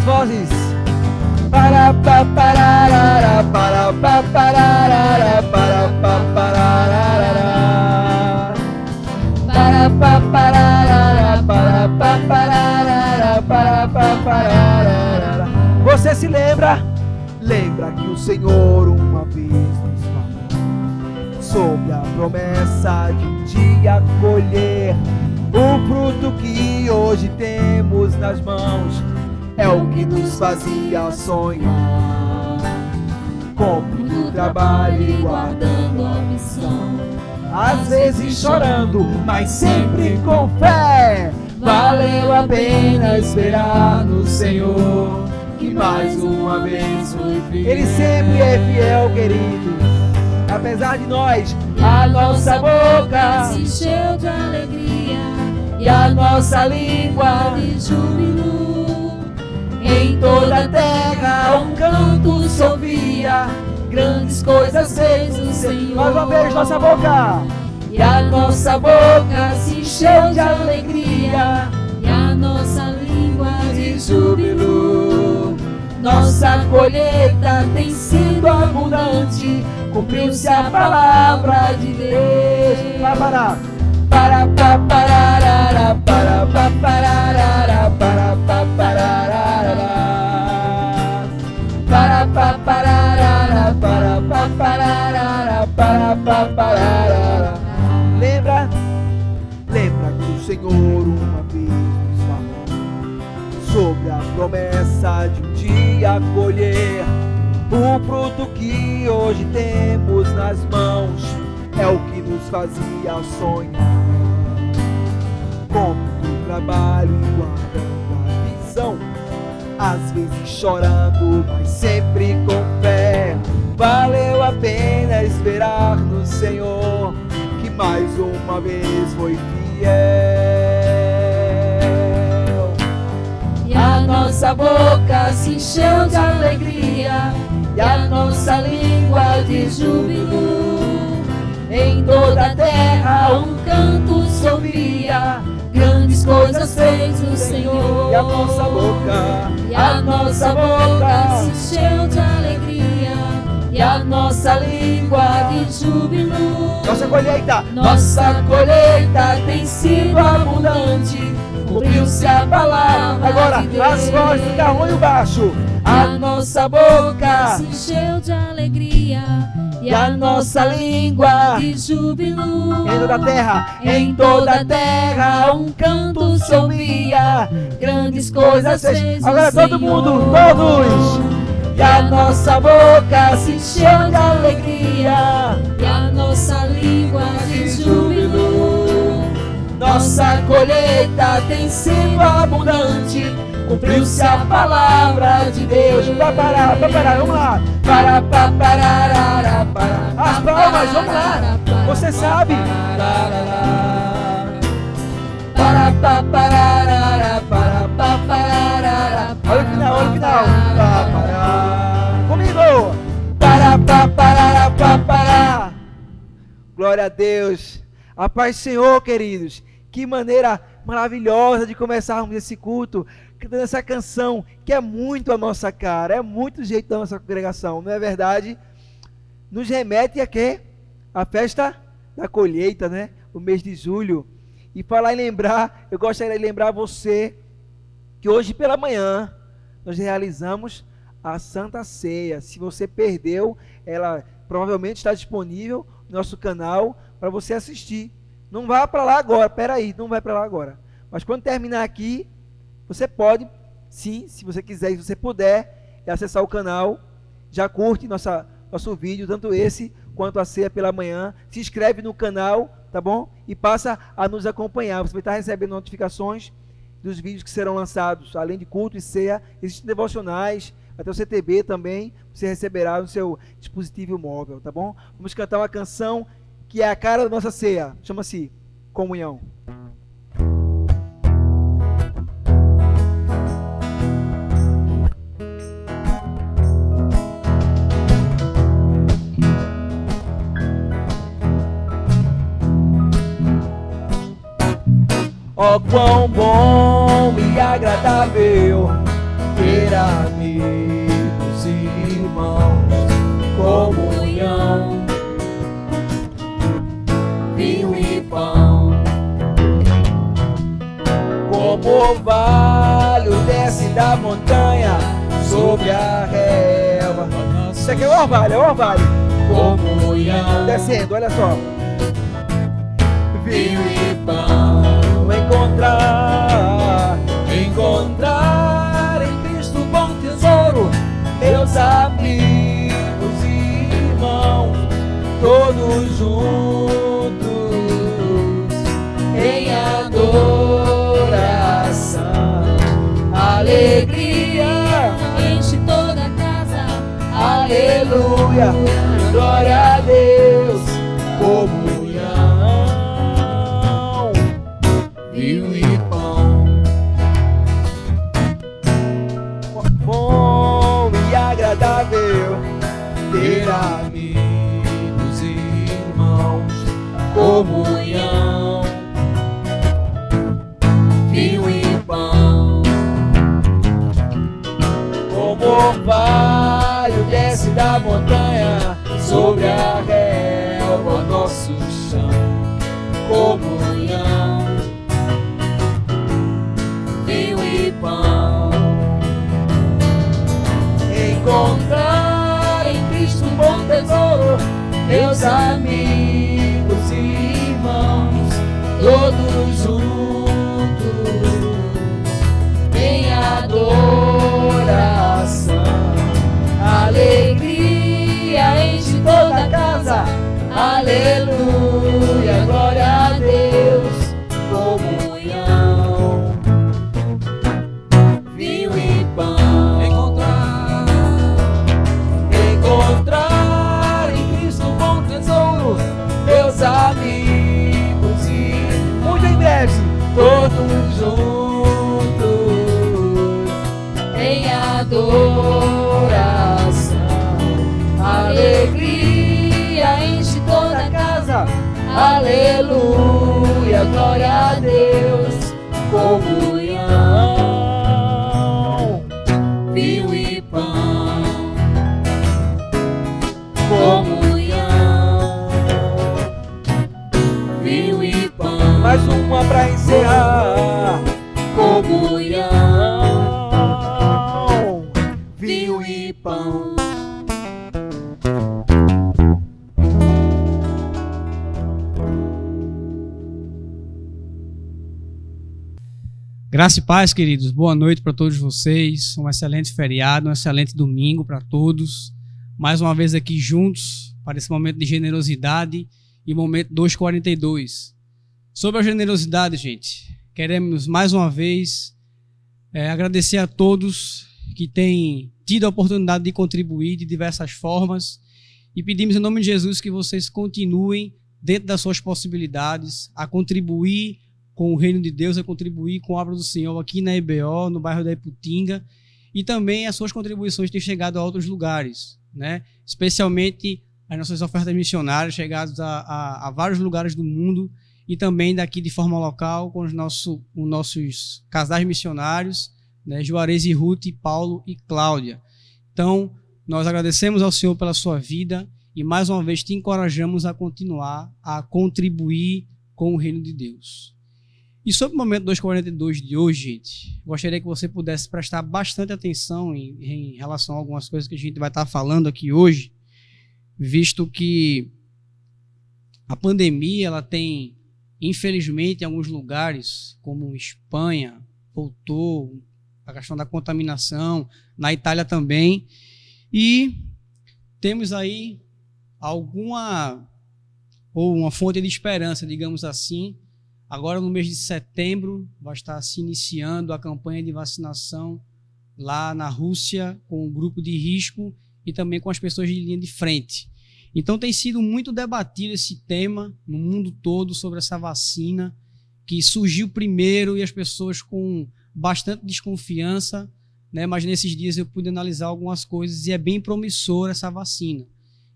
as vozes. Para pa pararara, para pa pararara, para pa pararara, para pa pararara, para pa pararara, para pa pararara. Você se lembra? Lembra que o Senhor uma vez nos falou sobre a promessa de um dia colher o fruto que hoje temos nas mãos. É o que nos fazia sonhar, com muito trabalho e guardando a missão, às vezes chorando, mas sempre com fé. Valeu a pena esperar no Senhor, que mais uma vez foi fiel. Ele sempre é fiel, querido. Apesar de nós, a nossa boca se encheu de alegria e a nossa língua de júbilo. Em toda a terra um canto se ouvia, grandes coisas fez o Senhor. Mais uma vez, nossa boca. E a nossa boca se encheu de alegria e a nossa língua de júbilo. Nossa colheita tem sido abundante, cumpriu-se a palavra de Deus. Vai parar. Para pa pararara, para pa pararara, para pa pararara, para pa pararara, para pa pararara, para pa pararara. Lembra que o Senhor uma vez nos falou sobre a promessa de um dia colher o fruto que hoje temos nas mãos. É o que nos fazia sonhar, com muito trabalho e guardando a visão, às vezes chorando, mas sempre com fé. Valeu a pena esperar no Senhor, que mais uma vez foi fiel. E a nossa boca se encheu de alegria e a nossa língua de júbilo. Em toda a terra um canto se ouvia, grandes coisas fez o Senhor. E a nossa boca, e a nossa boca se encheu de alegria e a nossa língua de júbilo. Nossa colheita Tem sido abundante, cumpriu-se a palavra. Agora, de Deus. as vozes do carro e o baixo. A nossa boca se encheu de alegria e a nossa língua de júbilo. Em toda a terra um canto se ouvia, grandes coisas fez. Agora todo mundo, todos. E a nossa boca se encheu de alegria e a nossa língua de júbilo. Nossa colheita tem sido abundante, cumpriu-se a palavra de Deus. Vai parar, vamos lá. Para pa pararara, para. As palmas, vamos lá. Você sabe. Para pa pararara, para pa pararara. Olha o final, Pa parar. Comigo. Para pa pararara, pa parar. Glória a Deus. A paz do Senhor, queridos. Que maneira maravilhosa de começarmos esse culto, cantando essa canção que é muito a nossa cara, é muito o jeito da nossa congregação, não é verdade? Nos remete a quê? A festa da colheita, né? O mês de julho. E falar em lembrar, eu gostaria de lembrar você que hoje pela manhã nós realizamos a Santa Ceia. Se você perdeu, ela provavelmente está disponível no nosso canal para você assistir. Não vá para lá agora, peraí, não vai para lá agora. Mas quando terminar aqui, você pode, sim, se você quiser e se você puder, acessar o canal, já curte nosso vídeo, tanto esse quanto a ceia pela manhã, se inscreve no canal, tá bom? E passa a nos acompanhar, você vai estar recebendo notificações dos vídeos que serão lançados, além de culto e ceia, existem devocionais, até o CTB também, você receberá no seu dispositivo móvel, tá bom? Vamos cantar uma canção que é a cara da nossa ceia, chama-se Comunhão. Oh, quão bom e agradável ter amigos e irmãos, comunhão, vinho e pão. como o orvalho desce da montanha sobre a relva. Isso aqui é o orvalho, Comunhão, descendo, olha só. vinho e pão. Encontrar em Cristo bom tesouro, meus amigos e irmãos, todos juntos Em adoração, alegria enche toda a casa. aleluia, glória a Deus, comunhão, Vinho e pão, bom e agradável ter amigos e irmãos, comunhão, vinho e pão. como o orvalho desce da montanha sobre a relva, nosso chão, Comunhão, vinho e pão. encontrar em Cristo um bom tesouro, meus amigos e irmãos, todos juntos em adoração, alegria enche toda a casa, aleluia, glória a Deus, comunhão, Vinho e pão. encontrar em Cristo um bom tesouro, meus amigos e muito em breve, todos juntos Em adoração, alegria enche toda a casa. aleluia, glória a Deus, Comunhão, comunhão, vinho e pão. Comunhão, vinho e pão. mais uma pra encerrar, Comunhão, vinho e pão. Graça e paz, queridos. Boa noite para todos vocês. Um excelente feriado, um excelente domingo para todos. Mais uma vez aqui juntos para esse momento de generosidade e momento 242. Sobre a generosidade, gente, queremos mais uma vez agradecer a todos que têm tido a oportunidade de contribuir de diversas formas e pedimos em nome de Jesus que vocês continuem dentro das suas possibilidades a contribuir com o reino de Deus, a contribuir com a obra do Senhor aqui na EBO, no bairro da Iputinga, e também as suas contribuições têm chegado a outros lugares, né? Especialmente as nossas ofertas missionárias chegadas a vários lugares do mundo e também daqui de forma local com os nossos casais missionários, né? Juarez e Ruth, Paulo e Cláudia. Então, nós agradecemos ao Senhor pela sua vida e mais uma vez te encorajamos a continuar a contribuir com o reino de Deus. E sobre o momento 242 de hoje, gente, gostaria que você pudesse prestar bastante atenção em relação a algumas coisas que a gente vai estar falando aqui hoje, visto que a pandemia ela tem, infelizmente, em alguns lugares, como Espanha, voltou a questão da contaminação, na Itália também, e temos aí uma fonte de esperança, digamos assim. Agora, no mês de setembro, vai estar se iniciando a campanha de vacinação lá na Rússia, com o grupo de risco e também com as pessoas de linha de frente. Então, tem sido muito debatido esse tema no mundo todo sobre essa vacina, que surgiu primeiro e as pessoas com bastante desconfiança, né? Mas nesses dias eu pude analisar algumas coisas e é bem promissora essa vacina.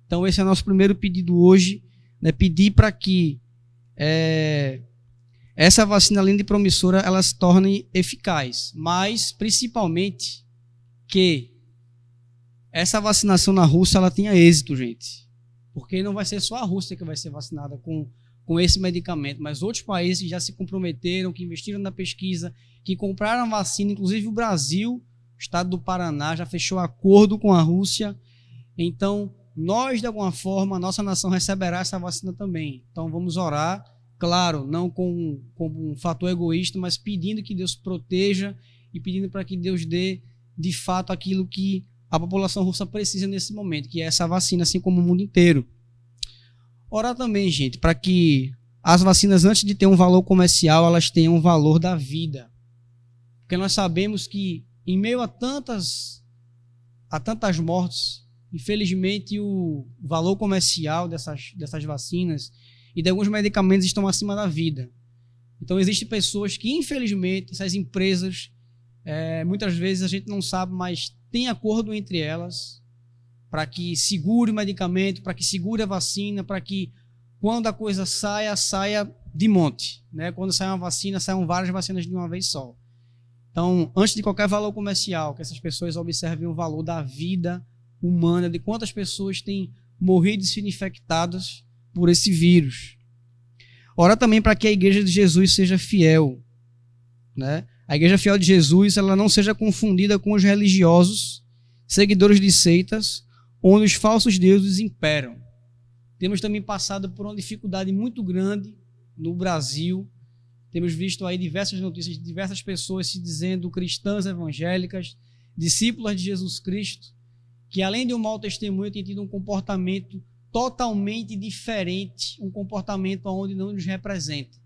Então, esse é o nosso primeiro pedido hoje, né? Pedir para que essa vacina, além de promissora, ela se torne eficaz, mas principalmente que essa vacinação na Rússia ela tenha êxito, gente. Porque não vai ser só a Rússia que vai ser vacinada com esse medicamento, mas outros países já se comprometeram, que investiram na pesquisa, que compraram a vacina, inclusive o Brasil, o estado do Paraná, já fechou acordo com a Rússia. Então, nós, de alguma forma, a nossa nação receberá essa vacina também. Então, vamos orar, claro, não com um fator egoísta, mas pedindo que Deus proteja e pedindo para que Deus dê, de fato, aquilo que a população russa precisa nesse momento, que é essa vacina, assim como o mundo inteiro. Orar também, gente, para que as vacinas, antes de ter um valor comercial, elas tenham um valor da vida. Porque nós sabemos que, em meio a tantas mortes, infelizmente, o valor comercial dessas vacinas e de alguns medicamentos estão acima da vida. Então, existem pessoas que, infelizmente, essas empresas, muitas vezes a gente não sabe, mas tem acordo entre elas para que segure o medicamento, para que segure a vacina, para que quando a coisa saia de monte, né? Quando sai uma vacina, saiam várias vacinas de uma vez só. Então, antes de qualquer valor comercial, que essas pessoas observem o valor da vida humana, de quantas pessoas têm morrido e sido infectadas por esse vírus. Ora também para que a Igreja de Jesus seja fiel, né? A Igreja fiel de Jesus, ela não seja confundida com os religiosos, seguidores de seitas, onde os falsos deuses imperam. Temos também passado por uma dificuldade muito grande no Brasil. Temos visto aí diversas notícias de diversas pessoas se dizendo cristãs evangélicas, discípulas de Jesus Cristo, que além de um mau testemunho, têm tido um comportamento totalmente diferente, um comportamento onde não nos representa.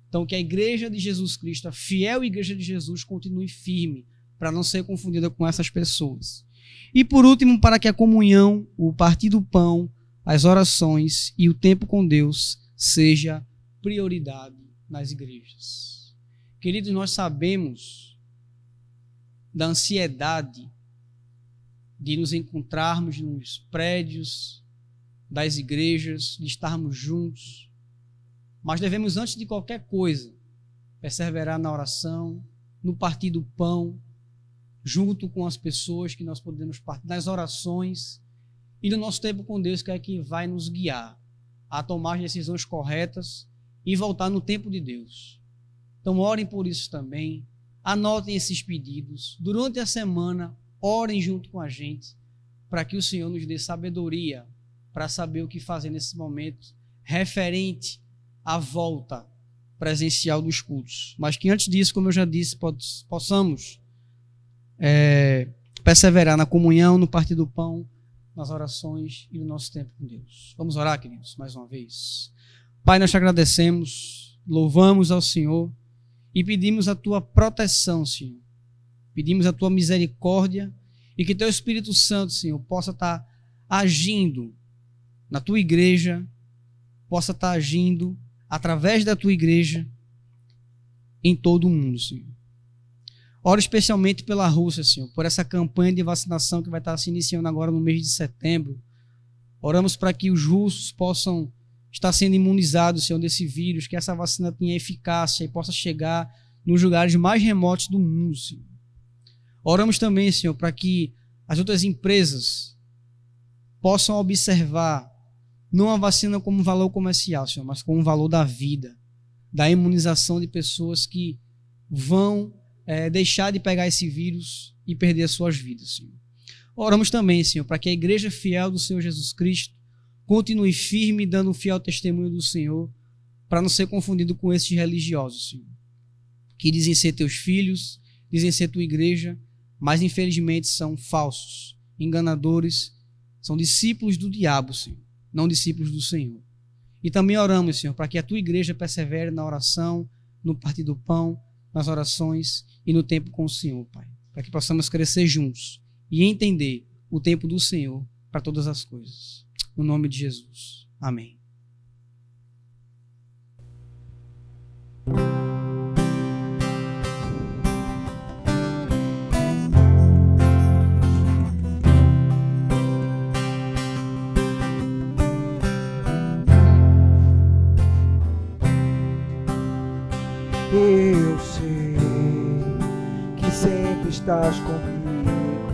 Então, que a Igreja de Jesus Cristo, a fiel Igreja de Jesus, continue firme, para não ser confundida com essas pessoas. E por último, para que a comunhão, o partir do pão, as orações e o tempo com Deus seja prioridade nas igrejas. Queridos, nós sabemos da ansiedade de nos encontrarmos nos prédios das igrejas, de estarmos juntos, mas devemos, antes de qualquer coisa, perseverar na oração, no partir do pão, junto com as pessoas que nós podemos partir, nas orações e no nosso tempo com Deus, que é quem vai nos guiar a tomar as decisões corretas e voltar no tempo de Deus. Então orem por isso também, anotem esses pedidos, durante a semana orem junto com a gente, para que o Senhor nos dê sabedoria para saber o que fazer nesse momento referente à volta presencial dos cultos. Mas que antes disso, como eu já disse, possamos perseverar na comunhão, no partir do pão, nas orações e no nosso tempo com Deus. Vamos orar, queridos, mais uma vez. Pai, nós te agradecemos, louvamos ao Senhor e pedimos a tua proteção, Senhor. Pedimos a tua misericórdia e que teu Espírito Santo, Senhor, possa estar agindo na tua igreja, possa estar agindo através da tua igreja em todo o mundo, Senhor. Oro especialmente pela Rússia, Senhor, por essa campanha de vacinação que vai estar se iniciando agora no mês de setembro. Oramos para que os russos possam estar sendo imunizados, Senhor, desse vírus, que essa vacina tenha eficácia e possa chegar nos lugares mais remotos do mundo, Senhor. Oramos também, Senhor, para que as outras empresas possam observar não a vacina como um valor comercial, Senhor, mas como um valor da vida, da imunização de pessoas que vão deixar de pegar esse vírus e perder as suas vidas, Senhor. Oramos também, Senhor, para que a igreja fiel do Senhor Jesus Cristo continue firme, dando um fiel testemunho do Senhor, para não ser confundido com esses religiosos, Senhor, que dizem ser teus filhos, dizem ser tua igreja, mas infelizmente são falsos, enganadores, são discípulos do diabo, Senhor, não discípulos do Senhor. E também oramos, Senhor, para que a tua igreja persevere na oração, no partir do pão, nas orações e no tempo com o Senhor, Pai. Para que possamos crescer juntos e entender o tempo do Senhor para todas as coisas. No nome de Jesus. Amém. Eu sei que sempre estás comigo.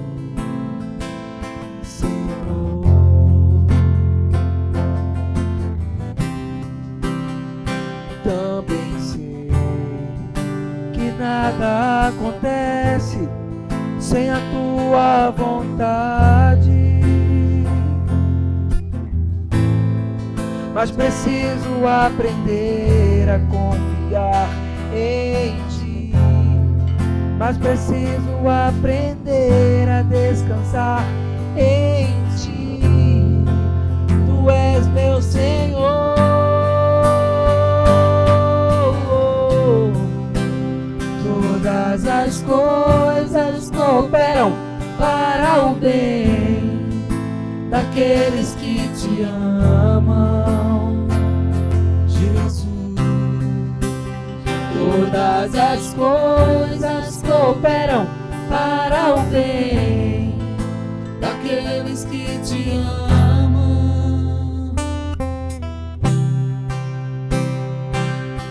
sem a tua vontade. Mas preciso aprender a confiar em ti. Mas preciso aprender a descansar em ti. Tu és meu Senhor. Todas as coisas cooperam para o bem daqueles que te amam, Jesus. Todas as coisas cooperam para o bem daqueles que te amam.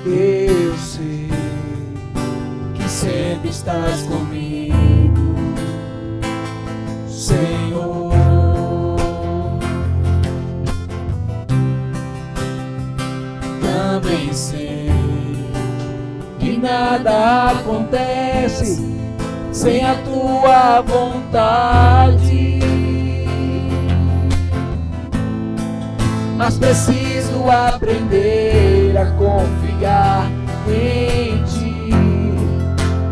Eu sei que sempre estás comigo, Senhor. Também sei que nada acontece sem a tua vontade. Mas preciso aprender a confiar em ti.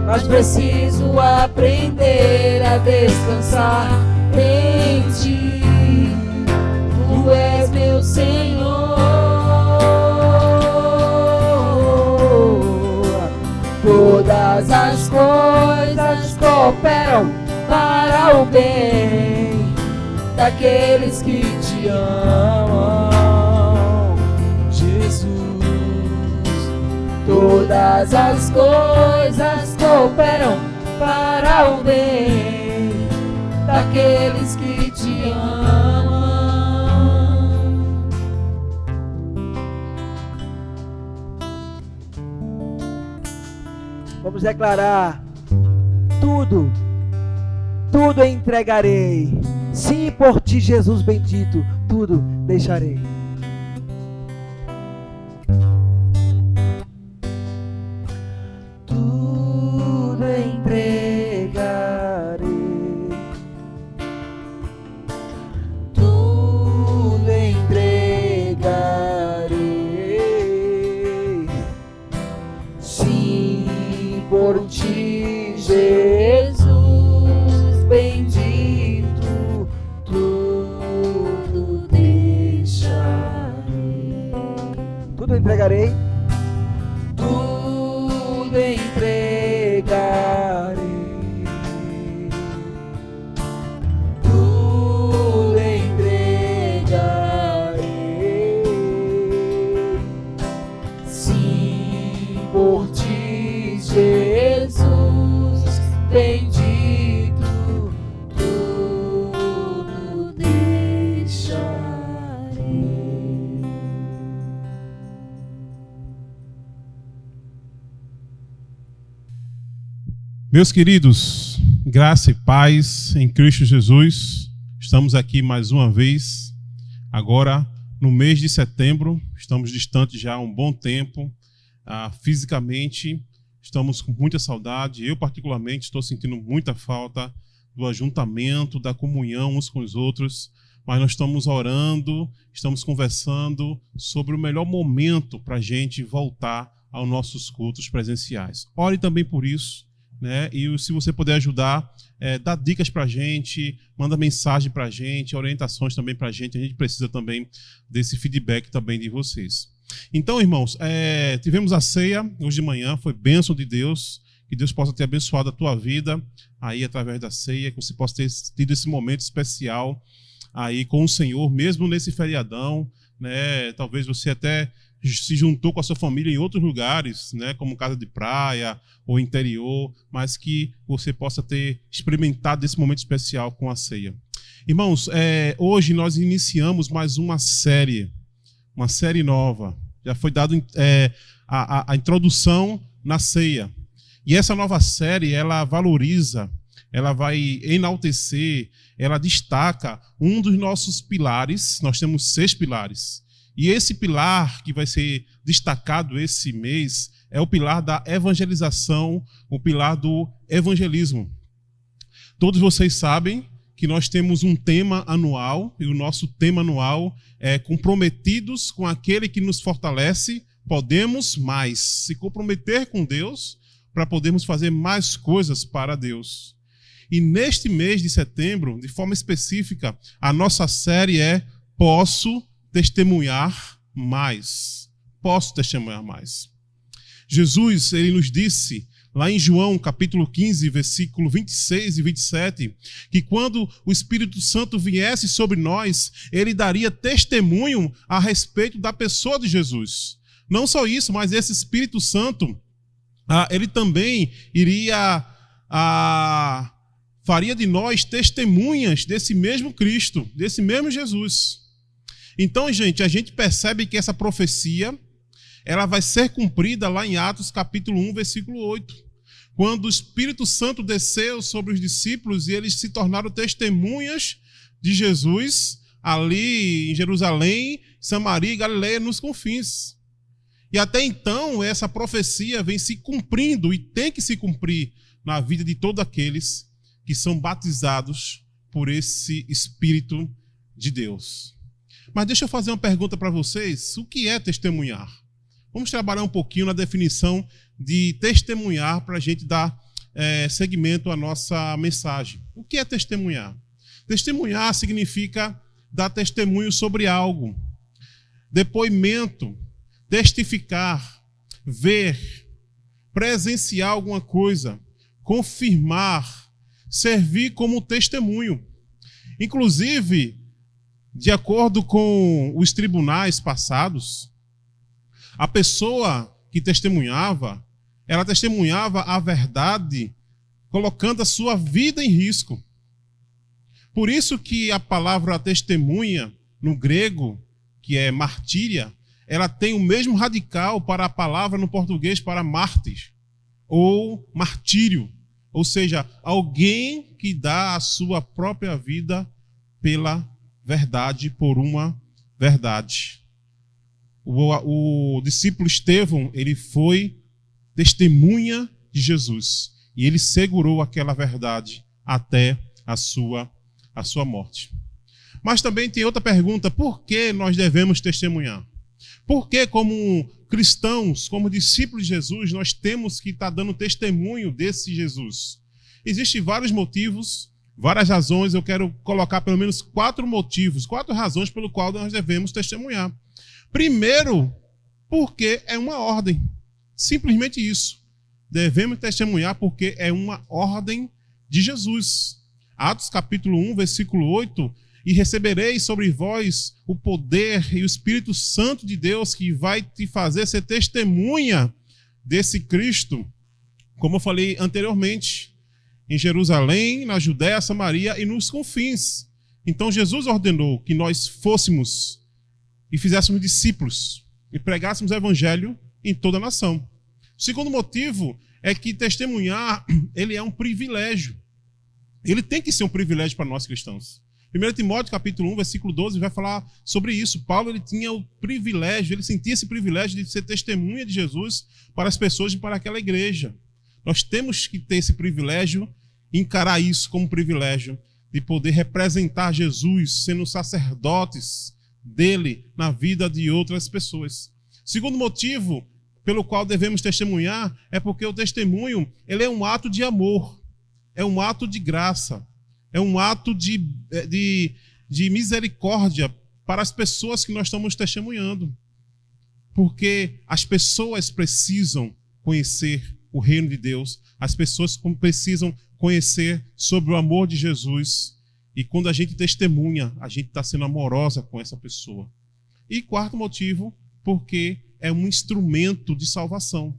Mas preciso aprender a descansar em ti. Tu és meu Senhor. Todas as coisas cooperam para o bem daqueles que te amam, Jesus. Todas as coisas cooperam para o bem daqueles que te amam. Vamos declarar: tudo entregarei. Sim, por ti, Jesus bendito, tudo deixarei. Tudo entregarei. Tudo entregarei. Sim, por ti, Jesus bendito, tudo deixarei. Tudo entregarei. Tudo entregarei. Tudo entregarei. Sim, por ti, Jesus bendito, tudo deixarei. Meus queridos, graça e paz em Cristo Jesus. Estamos aqui mais uma vez, agora no mês de setembro. Estamos distantes já há um bom tempo. Fisicamente, estamos com muita saudade. Eu, particularmente, estou sentindo muita falta do ajuntamento, da comunhão uns com os outros. Mas nós estamos orando, estamos conversando sobre o melhor momento para a gente voltar aos nossos cultos presenciais. Ore também por isso, né? E se você puder ajudar, dá dicas para a gente, manda mensagem para a gente, orientações também para a gente precisa também desse feedback também de vocês. Então, irmãos, tivemos a ceia hoje de manhã, foi bênção de Deus, que Deus possa ter abençoado a tua vida aí através da ceia, que você possa ter tido esse momento especial aí com o Senhor, mesmo nesse feriadão, né? Talvez você até se juntou com a sua família em outros lugares, né, como casa de praia ou interior, mas que você possa ter experimentado esse momento especial com a ceia. Irmãos, hoje nós iniciamos mais uma série nova. Já foi dado a introdução na ceia. E essa nova série, ela valoriza, ela vai enaltecer, ela destaca um dos nossos pilares. Nós temos 6 pilares. E esse pilar que vai ser destacado esse mês é o pilar da evangelização, o pilar do evangelismo. Todos vocês sabem que nós temos um tema anual, e o nosso tema anual é comprometidos com aquele que nos fortalece, podemos mais. Se comprometer com Deus para podermos fazer mais coisas para Deus. E neste mês de setembro, de forma específica, a nossa série é Posso Testemunhar Mais. Posso testemunhar mais. Jesus, ele nos disse, lá em João, capítulo 15, versículo 26 e 27, que quando o Espírito Santo viesse sobre nós, ele daria testemunho a respeito da pessoa de Jesus. Não só isso, mas esse Espírito Santo, ele também faria de nós testemunhas desse mesmo Cristo, desse mesmo Jesus. Então, gente, a gente percebe que essa profecia, ela vai ser cumprida lá em Atos capítulo 1, versículo 8. Quando o Espírito Santo desceu sobre os discípulos e eles se tornaram testemunhas de Jesus ali em Jerusalém, Samaria e Galileia nos confins. E até então essa profecia vem se cumprindo e tem que se cumprir na vida de todos aqueles que são batizados por esse Espírito de Deus. Mas deixa eu fazer uma pergunta para vocês. O que é testemunhar? Vamos trabalhar um pouquinho na definição de testemunhar para a gente dar seguimento à nossa mensagem. O que é testemunhar? Testemunhar significa dar testemunho sobre algo. Depoimento, testificar, ver, presenciar alguma coisa, confirmar, servir como testemunho. Inclusive, de acordo com os tribunais passados, a pessoa que testemunhava, ela testemunhava a verdade, colocando a sua vida em risco. Por isso que a palavra testemunha, no grego, que é martíria, ela tem o mesmo radical para a palavra no português para mártir, ou martírio. Ou seja, alguém que dá a sua própria vida pela verdade, por uma verdade. O discípulo Estevão, ele foi testemunha de Jesus. E ele segurou aquela verdade até a sua morte. Mas também tem outra pergunta: por que nós devemos testemunhar? Por que, como cristãos, como discípulos de Jesus, nós temos que estar dando testemunho desse Jesus? Existem vários motivos, várias razões. Eu quero colocar pelo menos 4 motivos, 4 razões pelo qual nós devemos testemunhar. Primeiro, porque é uma ordem. Simplesmente isso. Devemos testemunhar porque é uma ordem de Jesus. Atos capítulo 1, versículo 8: e recebereis sobre vós o poder e o Espírito Santo de Deus, que vai te fazer ser testemunha desse Cristo, como eu falei anteriormente, em Jerusalém, na Judéia, Samaria e nos confins. Então Jesus ordenou que nós fôssemos e fizéssemos discípulos e pregássemos o evangelho em toda a nação. O segundo motivo é que testemunhar, ele é um privilégio. Ele tem que ser um privilégio para nós cristãos. 1 Timóteo capítulo 1, versículo 12, vai falar sobre isso. Paulo, ele tinha o privilégio, ele sentia esse privilégio de ser testemunha de Jesus para as pessoas e para aquela igreja. Nós temos que ter esse privilégio, encarar isso como um privilégio, de poder representar Jesus, sendo sacerdotes dele na vida de outras pessoas. Segundo motivo pelo qual devemos testemunhar é porque o testemunho, ele é um ato de amor, é um ato de graça, é um ato de misericórdia para as pessoas que nós estamos testemunhando. Porque as pessoas precisam conhecer o reino de Deus, as pessoas precisam conhecer sobre o amor de Jesus. E quando a gente testemunha, a gente está sendo amorosa com essa pessoa. E quarto motivo, porque é um instrumento de salvação.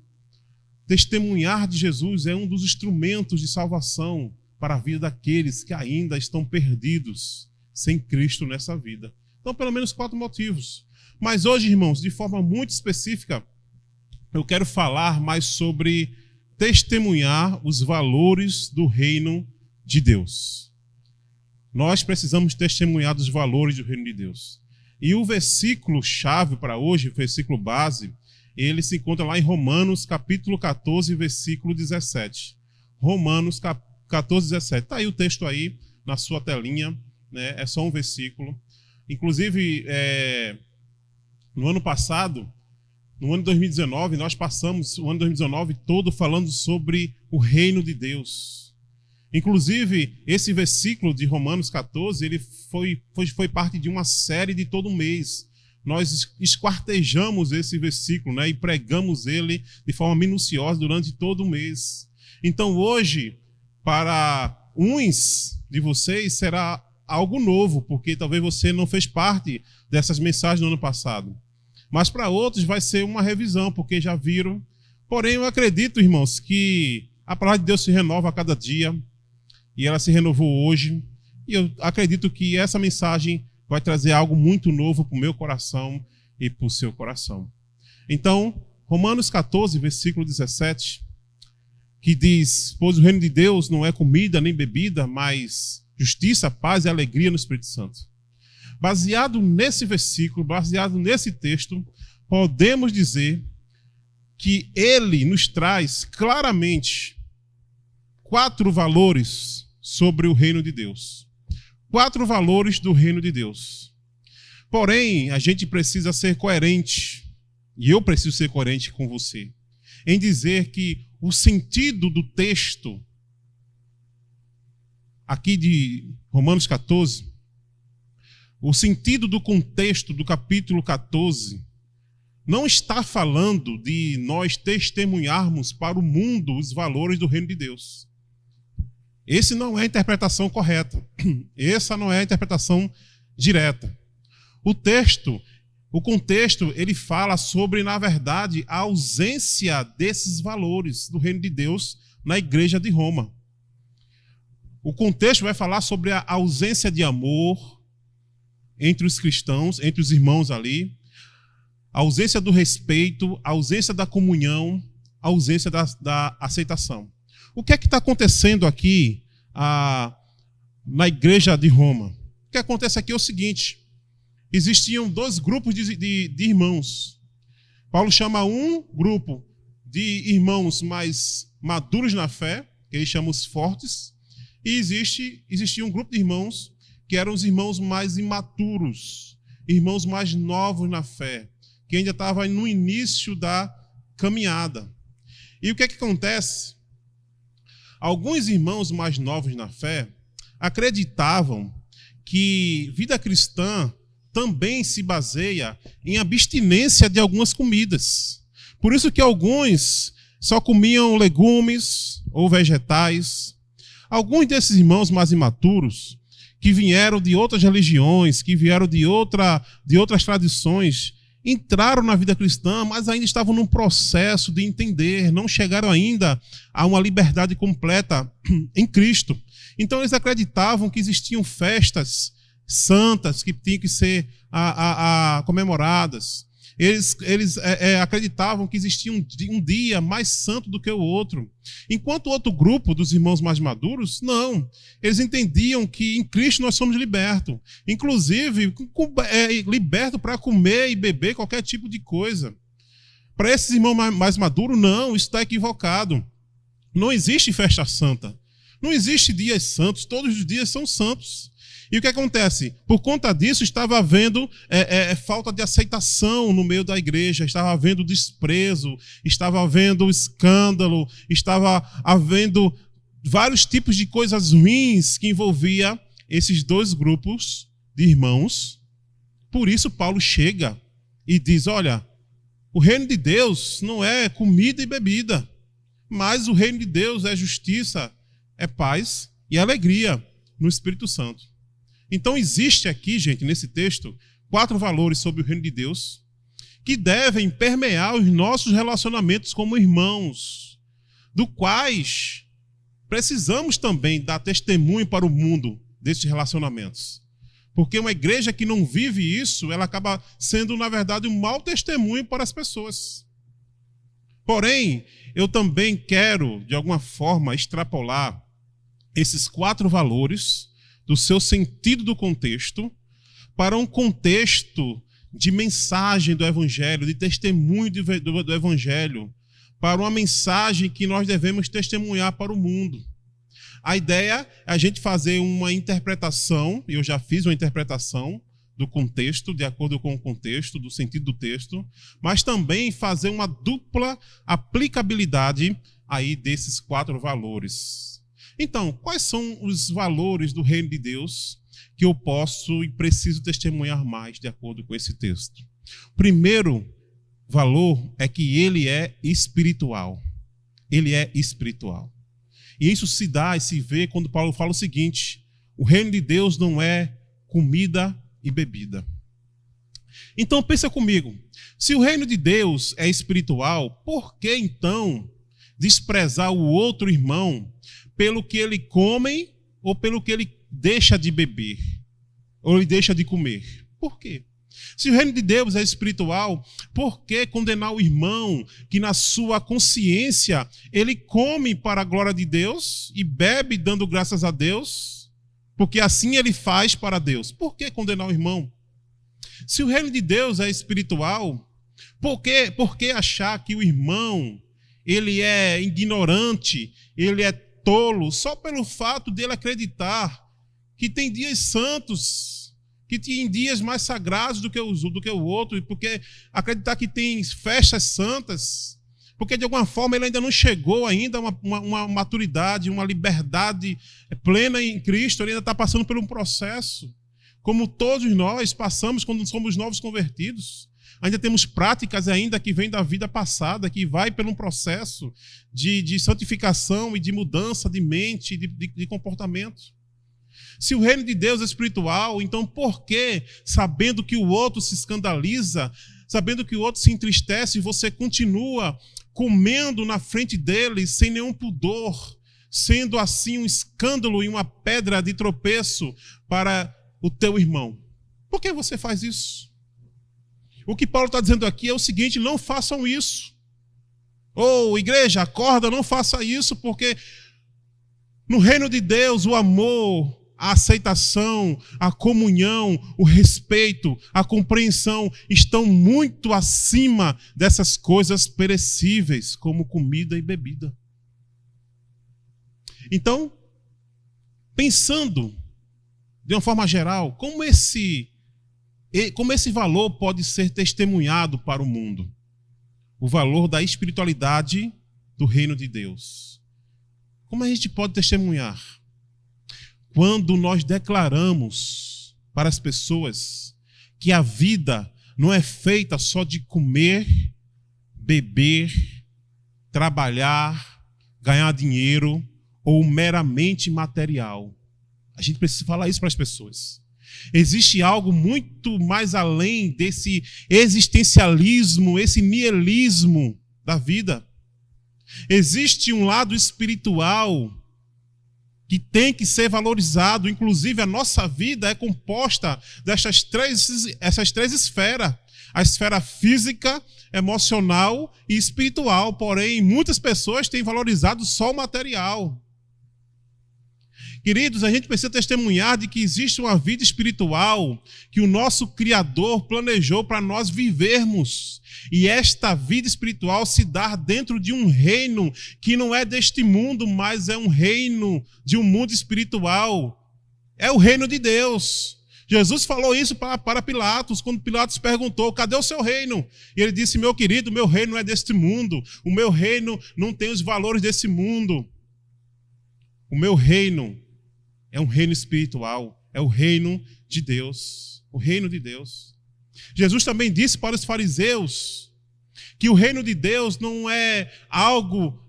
Testemunhar de Jesus é um dos instrumentos de salvação para a vida daqueles que ainda estão perdidos sem Cristo nessa vida. Então, pelo menos 4 motivos. Mas hoje, irmãos, de forma muito específica, eu quero falar mais sobre testemunhar os valores do reino de Deus. Nós precisamos testemunhar dos valores do reino de Deus. E o versículo chave para hoje, o versículo base, ele se encontra lá em Romanos capítulo 14, versículo 17. Romanos 14, 17. Está aí o texto aí na sua telinha, né? É só um versículo. Inclusive, no ano passado, no ano de 2019, nós passamos o ano de 2019 todo falando sobre o reino de Deus. Inclusive, esse versículo de Romanos 14, ele foi parte de uma série de todo mês. Nós esquartejamos esse versículo, né, e pregamos ele de forma minuciosa durante todo o mês. Então, hoje, para uns de vocês, será algo novo, porque talvez você não fez parte dessas mensagens no ano passado. Mas para outros vai ser uma revisão, porque já viram. Porém, eu acredito, irmãos, que a palavra de Deus se renova a cada dia, e ela se renovou hoje. E eu acredito que essa mensagem vai trazer algo muito novo para o meu coração e para o seu coração. Então, Romanos 14, versículo 17, que diz: pois o reino de Deus não é comida nem bebida, mas justiça, paz e alegria no Espírito Santo. Baseado nesse versículo, baseado nesse texto, podemos dizer que ele nos traz claramente 4 valores sobre o reino de Deus. 4 valores do reino de Deus. Porém, a gente precisa ser coerente, e eu preciso ser coerente com você, em dizer que o sentido do texto aqui de Romanos 14, o sentido do contexto do capítulo 14, não está falando de nós testemunharmos para o mundo os valores do reino de Deus. Esse não é a interpretação correta. Essa não é a interpretação direta. O contexto, ele fala sobre, na verdade, a ausência desses valores do reino de Deus na igreja de Roma. O contexto vai falar sobre a ausência de amor entre os cristãos, entre os irmãos ali, a ausência do respeito, a ausência da comunhão, a ausência da aceitação. O que é que está acontecendo aqui na igreja de Roma? O que acontece aqui é o seguinte: existiam 2 grupos de irmãos. Paulo chama um grupo de irmãos mais maduros na fé, que ele chama os fortes, e existia um grupo de irmãos que eram os irmãos mais imaturos, irmãos mais novos na fé, que ainda estavam no início da caminhada. E o que é que acontece? Alguns irmãos mais novos na fé acreditavam que vida cristã também se baseia em abstinência de algumas comidas. Por isso que alguns só comiam legumes ou vegetais. Alguns desses irmãos mais imaturos, que vieram de outras religiões, que vieram de outras tradições, entraram na vida cristã, mas ainda estavam num processo de entender, não chegaram ainda a uma liberdade completa em Cristo. Então eles acreditavam que existiam festas santas que tinham que ser comemoradas. Eles acreditavam que existia um dia mais santo do que o outro. Enquanto o outro grupo dos irmãos mais maduros, não. Eles entendiam que em Cristo nós somos libertos. Inclusive, libertos para comer e beber qualquer tipo de coisa. Para esses irmãos mais maduros, não, isso está equivocado. Não existe festa santa. Não existe dias santos, todos os dias são santos. E o que acontece? Por conta disso, estava havendo falta de aceitação no meio da igreja, estava havendo desprezo, estava havendo escândalo, estava havendo vários tipos de coisas ruins que envolvia esses 2 grupos de irmãos. Por isso, Paulo chega e diz: olha, o reino de Deus não é comida e bebida, mas o reino de Deus é justiça, é paz e alegria no Espírito Santo. Então existe aqui, gente, nesse texto, 4 valores sobre o reino de Deus que devem permear os nossos relacionamentos como irmãos, do quais precisamos também dar testemunho para o mundo desses relacionamentos. Porque uma igreja que não vive isso, ela acaba sendo, na verdade, um mau testemunho para as pessoas. Porém, eu também quero, de alguma forma, extrapolar esses 4 valores do seu sentido do contexto para um contexto de mensagem do Evangelho, de testemunho do Evangelho, para uma mensagem que nós devemos testemunhar para o mundo. A ideia é a gente fazer uma interpretação, e eu já fiz uma interpretação do contexto, de acordo com o contexto, do sentido do texto, mas também fazer uma dupla aplicabilidade aí desses 4 valores. Então, quais são os valores do reino de Deus que eu posso e preciso testemunhar mais de acordo com esse texto? O primeiro valor é que ele é espiritual. Ele é espiritual. E isso se dá e se vê quando Paulo fala o seguinte: o reino de Deus não é comida e bebida. Então pensa comigo, se o reino de Deus é espiritual, por que então desprezar o outro irmão pelo que ele come ou pelo que ele deixa de beber? Ou ele deixa de comer? Por quê? Se o reino de Deus é espiritual, por que condenar o irmão que na sua consciência ele come para a glória de Deus e bebe dando graças a Deus? Porque assim ele faz para Deus. Por que condenar o irmão? Se o reino de Deus é espiritual, por que achar que o irmão ele é ignorante, ele é tolo, só pelo fato dele acreditar que tem dias santos, que tem dias mais sagrados do que o outro, porque acreditar que tem festas santas, porque de alguma forma ele ainda não chegou ainda a uma maturidade, uma liberdade plena em Cristo, ele ainda está passando por um processo, como todos nós passamos quando somos novos convertidos. Ainda temos práticas ainda que vêm da vida passada, que vai por um processo de santificação e de mudança de mente, de comportamento. Se o reino de Deus é espiritual, então por que, sabendo que o outro se escandaliza, sabendo que o outro se entristece, você continua comendo na frente dele sem nenhum pudor, sendo assim um escândalo e uma pedra de tropeço para o teu irmão? Por que você faz isso? O que Paulo está dizendo aqui é o seguinte: não façam isso. Ou igreja, acorda, não faça isso, porque no reino de Deus o amor, a aceitação, a comunhão, o respeito, a compreensão estão muito acima dessas coisas perecíveis, como comida e bebida. Então, pensando de uma forma geral, como esse valor pode ser testemunhado para o mundo? O valor da espiritualidade do reino de Deus. Como a gente pode testemunhar? Quando nós declaramos para as pessoas que a vida não é feita só de comer, beber, trabalhar, ganhar dinheiro ou meramente material. A gente precisa falar isso para as pessoas. Existe algo muito mais além desse existencialismo, esse niilismo da vida. Existe um lado espiritual que tem que ser valorizado. Inclusive, a nossa vida é composta essas três esferas. A esfera física, emocional e espiritual. Porém, muitas pessoas têm valorizado só o material. Queridos, a gente precisa testemunhar de que existe uma vida espiritual que o nosso Criador planejou para nós vivermos. E esta vida espiritual se dá dentro de um reino que não é deste mundo, mas é um reino de um mundo espiritual. É o reino de Deus. Jesus falou isso para Pilatos, quando Pilatos perguntou: cadê o seu reino? E ele disse: meu querido, meu reino não é deste mundo. O meu reino não tem os valores desse mundo. O meu reino é um reino espiritual, é o reino de Deus. O reino de Deus. Jesus também disse para os fariseus que o reino de Deus não é algo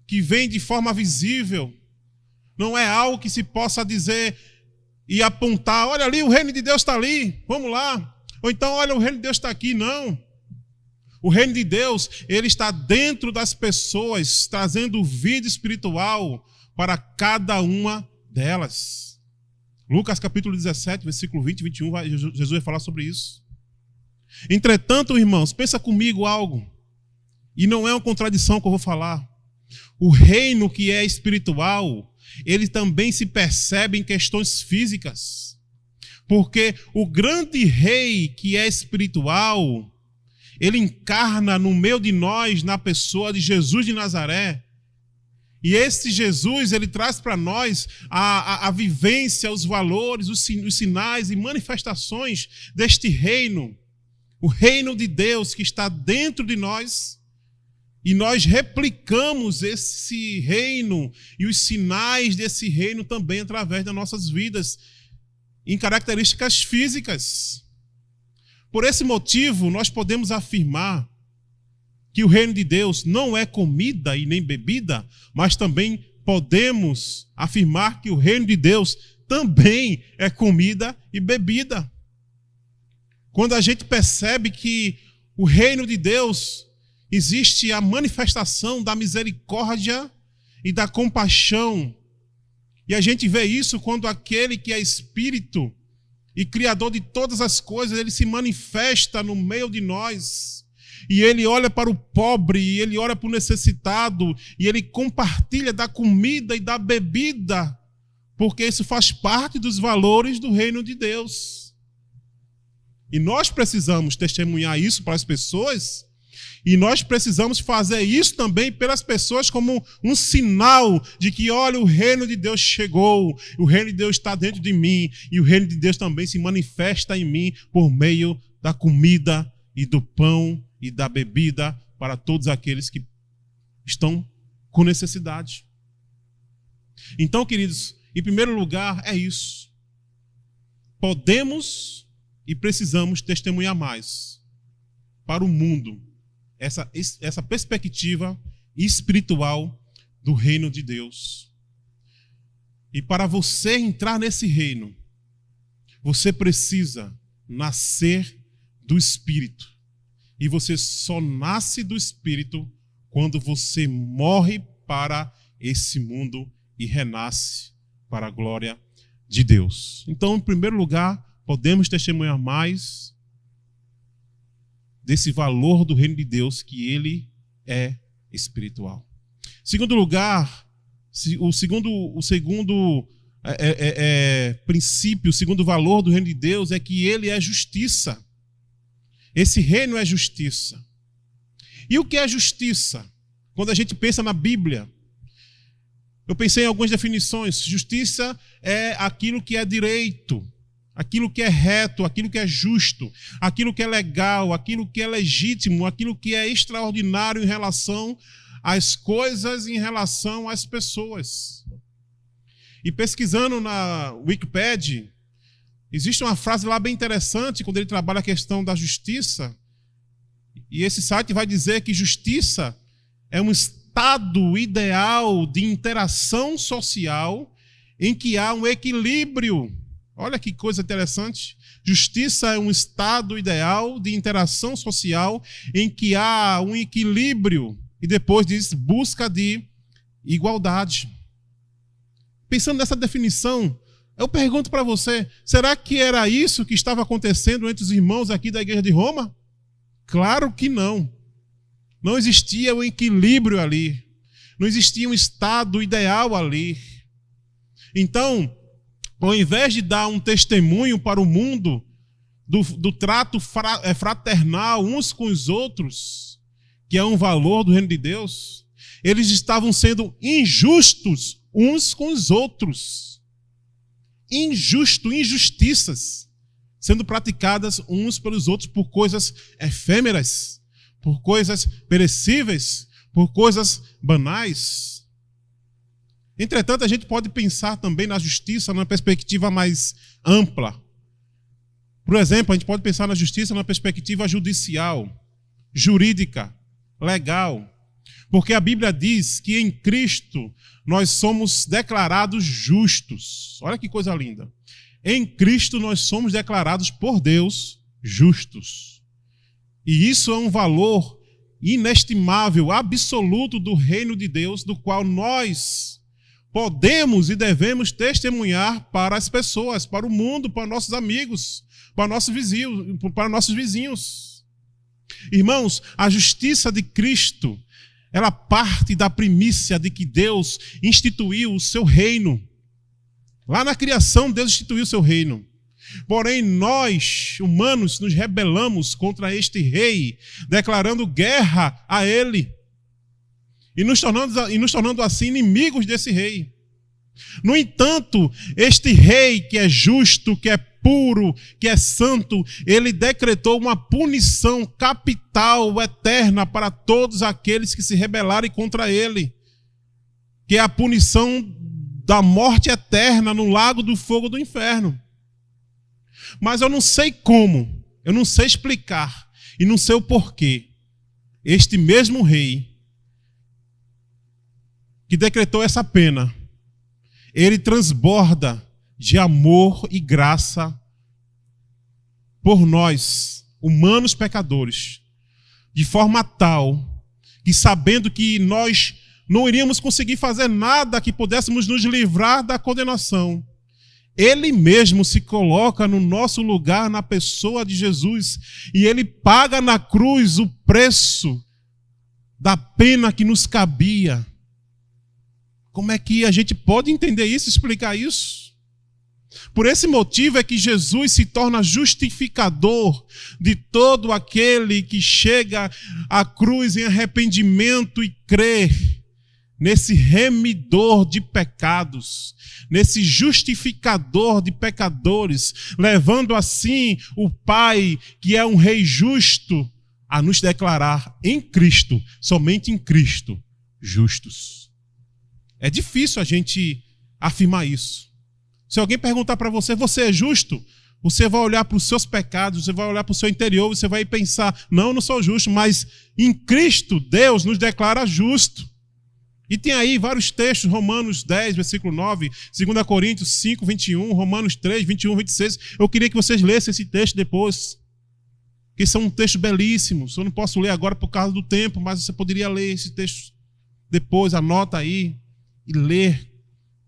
que vem de forma visível, não é algo que se possa dizer e apontar: olha ali, o reino de Deus está ali, vamos lá. Ou então, olha, o reino de Deus está aqui. Não. O reino de Deus, ele está dentro das pessoas, trazendo vida espiritual para cada uma delas. Lucas capítulo 17, versículo 20 e 21, Jesus vai falar sobre isso. Entretanto, irmãos, pensa comigo algo, e não é uma contradição que eu vou falar. O reino que é espiritual, ele também se percebe em questões físicas. Porque o grande rei que é espiritual, ele encarna no meio de nós, na pessoa de Jesus de Nazaré. E esse Jesus, ele traz para nós a vivência, os valores, os sinais e manifestações deste reino. O reino de Deus que está dentro de nós. E nós replicamos esse reino e os sinais desse reino também através das nossas vidas, em características físicas. Por esse motivo, nós podemos afirmar que o reino de Deus não é comida e nem bebida, mas também podemos afirmar que o reino de Deus também é comida e bebida. Quando a gente percebe que o reino de Deus existe a manifestação da misericórdia e da compaixão. E a gente vê isso quando aquele que é Espírito e Criador de todas as coisas, ele se manifesta no meio de nós. E ele olha para o pobre, e ele olha para o necessitado, e ele compartilha da comida e da bebida, porque isso faz parte dos valores do reino de Deus. E nós precisamos testemunhar isso para as pessoas, e nós precisamos fazer isso também pelas pessoas como um sinal de que, olha, o reino de Deus chegou, o reino de Deus está dentro de mim, e o reino de Deus também se manifesta em mim por meio da comida e do pão e da bebida para todos aqueles que estão com necessidade. Então, queridos, em primeiro lugar é isso. Podemos e precisamos testemunhar mais para o mundo essa perspectiva espiritual do reino de Deus. E para você entrar nesse reino, você precisa nascer do Espírito. E você só nasce do Espírito quando você morre para esse mundo e renasce para a glória de Deus. Então, em primeiro lugar, podemos testemunhar mais desse valor do reino de Deus, que ele é espiritual. Em segundo lugar, o segundo princípio, o segundo valor do reino de Deus é que ele é justiça. Esse reino é justiça. E o que é justiça? Quando a gente pensa na Bíblia, eu pensei em algumas definições. Justiça é aquilo que é direito, aquilo que é reto, aquilo que é justo, aquilo que é legal, aquilo que é legítimo, aquilo que é extraordinário em relação às coisas, em relação às pessoas. E pesquisando na Wikipedia, existe uma frase lá bem interessante, quando ele trabalha a questão da justiça, e esse site vai dizer que justiça é um estado ideal de interação social em que há um equilíbrio. Olha que coisa interessante. Justiça é um estado ideal de interação social em que há um equilíbrio, e depois diz busca de igualdade. Pensando nessa definição, eu pergunto para você, será que era isso que estava acontecendo entre os irmãos aqui da Igreja de Roma? Claro que não. Não existia um equilíbrio ali. Não existia um estado ideal ali. Então, ao invés de dar um testemunho para o mundo do trato fraternal uns com os outros, que é um valor do reino de Deus, eles estavam sendo injustos uns com os outros. Injustiças sendo praticadas uns pelos outros por coisas efêmeras, por coisas perecíveis, por coisas banais. Entretanto, a gente pode pensar também na justiça numa perspectiva mais ampla. Por exemplo, a gente pode pensar na justiça numa perspectiva judicial, jurídica, legal. Porque a Bíblia diz que em Cristo nós somos declarados justos. Olha que coisa linda. Em Cristo nós somos declarados por Deus justos. E isso é um valor inestimável, absoluto do reino de Deus, do qual nós podemos e devemos testemunhar para as pessoas, para o mundo, para nossos amigos, para nossos vizinhos. Irmãos, a justiça de Cristo, ela parte da primícia de que Deus instituiu o seu reino. Lá na criação, Deus instituiu o seu reino. Porém, nós, humanos, nos rebelamos contra este rei, declarando guerra a ele. e nos tornando assim inimigos desse rei. No entanto, este rei que é justo, que é puro, que é santo, ele decretou uma punição capital, eterna, para todos aqueles que se rebelarem contra ele, que é a punição da morte eterna no lago do fogo do inferno. Mas eu não sei como, eu não sei explicar, e não sei o porquê, este mesmo rei que decretou essa pena, ele transborda de amor e graça por nós, humanos pecadores, de forma tal que, sabendo que nós não iríamos conseguir fazer nada que pudéssemos nos livrar da condenação, ele mesmo se coloca no nosso lugar, na pessoa de Jesus, e ele paga na cruz o preço da pena que nos cabia. Como é que a gente pode entender isso, explicar isso? Por esse motivo é que Jesus se torna justificador de todo aquele que chega à cruz em arrependimento e crê nesse remidor de pecados, nesse justificador de pecadores, levando assim o Pai, que é um Rei justo, a nos declarar em Cristo, somente em Cristo, justos. É difícil a gente afirmar isso. Se alguém perguntar para você, você é justo? Você vai olhar para os seus pecados, você vai olhar para o seu interior, você vai pensar, não, eu não sou justo, mas em Cristo Deus nos declara justo. E tem aí vários textos, Romanos 10, versículo 9, 2 Coríntios 5, 21, Romanos 3, 21, 26. Eu queria que vocês lessem esse texto depois, que são um texto belíssimo. Eu não posso ler agora por causa do tempo, mas você poderia ler esse texto depois, anota aí e ler.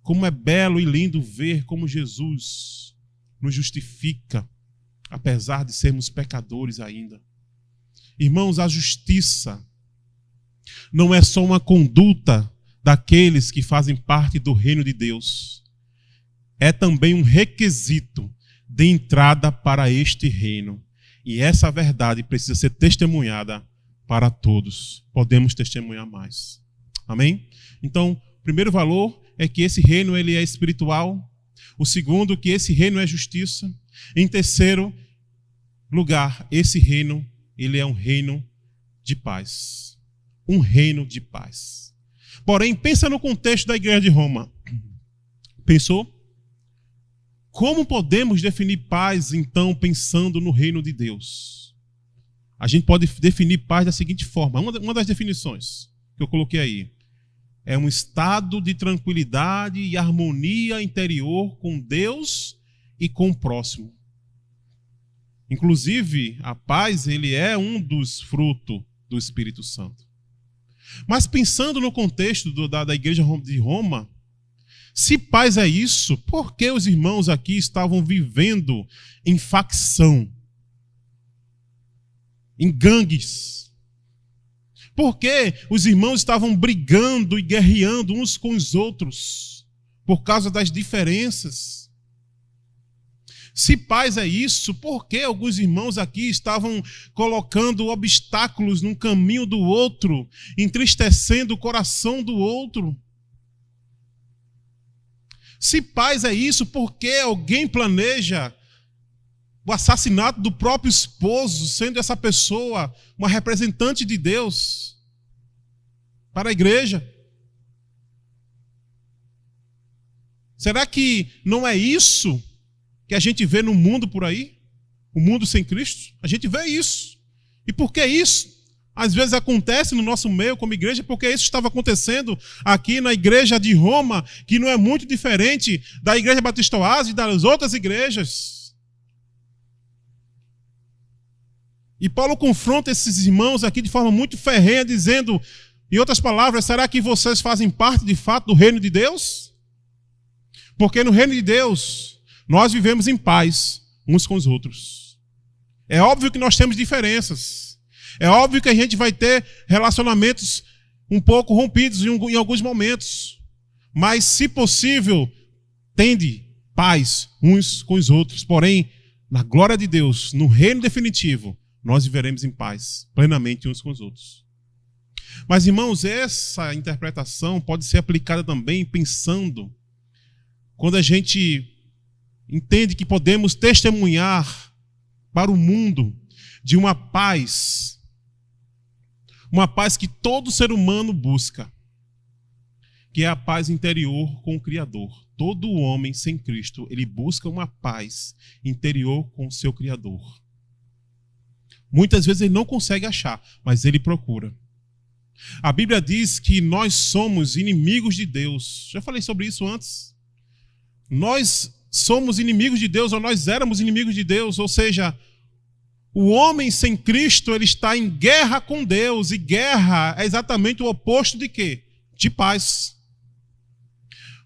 Como é belo e lindo ver como Jesus nos justifica, apesar de sermos pecadores ainda. Irmãos, a justiça não é só uma conduta daqueles que fazem parte do reino de Deus. É também um requisito de entrada para este reino. E essa verdade precisa ser testemunhada para todos. Podemos testemunhar mais. Amém? Então, o primeiro valor é que esse reino ele é espiritual. O segundo, que esse reino é justiça. Em terceiro lugar, esse reino ele é um reino de paz. Um reino de paz. Porém, pensa no contexto da igreja de Roma. Pensou? Como podemos definir paz, então, pensando no reino de Deus? A gente pode definir paz da seguinte forma. Uma das definições que eu coloquei aí. É um estado de tranquilidade e harmonia interior com Deus e com o próximo. Inclusive, a paz ele é um dos frutos do Espírito Santo. Mas pensando no contexto da igreja de Roma, se paz é isso, por que os irmãos aqui estavam vivendo em facção, em gangues? Por que os irmãos estavam brigando e guerreando uns com os outros por causa das diferenças? Se paz é isso, por que alguns irmãos aqui estavam colocando obstáculos no caminho do outro, entristecendo o coração do outro? Se paz é isso, por que alguém planeja o assassinato do próprio esposo, sendo essa pessoa uma representante de Deus para a igreja? Será que não é isso que a gente vê no mundo por aí? O mundo sem Cristo? A gente vê isso. E por que isso? Às vezes acontece no nosso meio como igreja, porque isso estava acontecendo aqui na igreja de Roma, que não é muito diferente da igreja Batista Oásis e das outras igrejas. E Paulo confronta esses irmãos aqui de forma muito ferrenha, dizendo, em outras palavras, será que vocês fazem parte de fato do reino de Deus? Porque no reino de Deus, nós vivemos em paz uns com os outros. É óbvio que nós temos diferenças. É óbvio que a gente vai ter relacionamentos um pouco rompidos em alguns momentos. Mas, se possível, tende paz uns com os outros. Porém, na glória de Deus, no reino definitivo, nós viveremos em paz, plenamente uns com os outros. Mas, irmãos, essa interpretação pode ser aplicada também pensando quando a gente entende que podemos testemunhar para o mundo de uma paz que todo ser humano busca, que é a paz interior com o Criador. Todo homem sem Cristo, ele busca uma paz interior com o seu Criador. Muitas vezes ele não consegue achar, mas ele procura. A Bíblia diz que nós somos inimigos de Deus. Já falei sobre isso antes. Nós somos inimigos de Deus, ou nós éramos inimigos de Deus, ou seja, o homem sem Cristo, ele está em guerra com Deus, e guerra é exatamente o oposto de quê? De paz.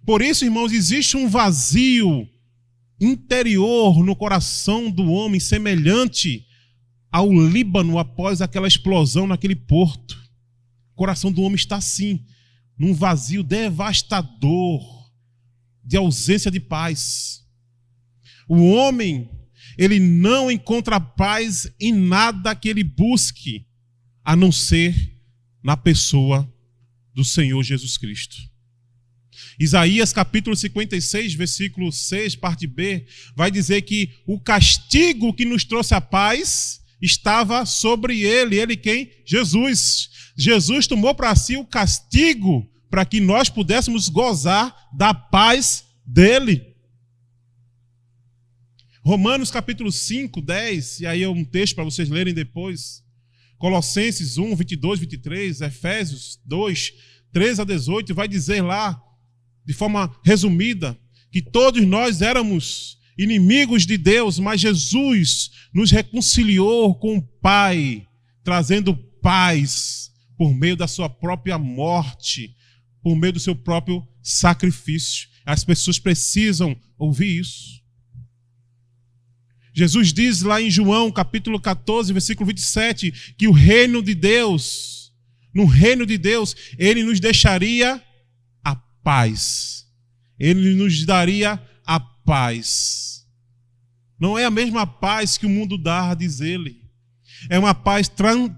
Por isso, irmãos, existe um vazio interior no coração do homem, semelhante ao Líbano após aquela explosão naquele porto. O coração do homem está assim, num vazio devastador, de ausência de paz. O homem, ele não encontra paz em nada que ele busque, a não ser na pessoa do Senhor Jesus Cristo. Isaías capítulo 56, versículo 6, parte B, vai dizer que o castigo que nos trouxe a paz estava sobre ele. Ele quem? Jesus. Jesus tomou para si o castigo para que nós pudéssemos gozar da paz dele. Romanos capítulo 5, 10, e aí é um texto para vocês lerem depois. Colossenses 1, 22, 23, Efésios 2, 13 a 18, vai dizer lá, de forma resumida, que todos nós éramos inimigos de Deus, mas Jesus nos reconciliou com o Pai, trazendo paz por meio da sua própria morte, por meio do seu próprio sacrifício. As pessoas precisam ouvir isso. Jesus diz lá em João, capítulo 14, versículo 27, que o reino de Deus, no reino de Deus, ele nos deixaria a paz. Ele nos daria a paz. Não é a mesma paz que o mundo dá, diz ele. É uma paz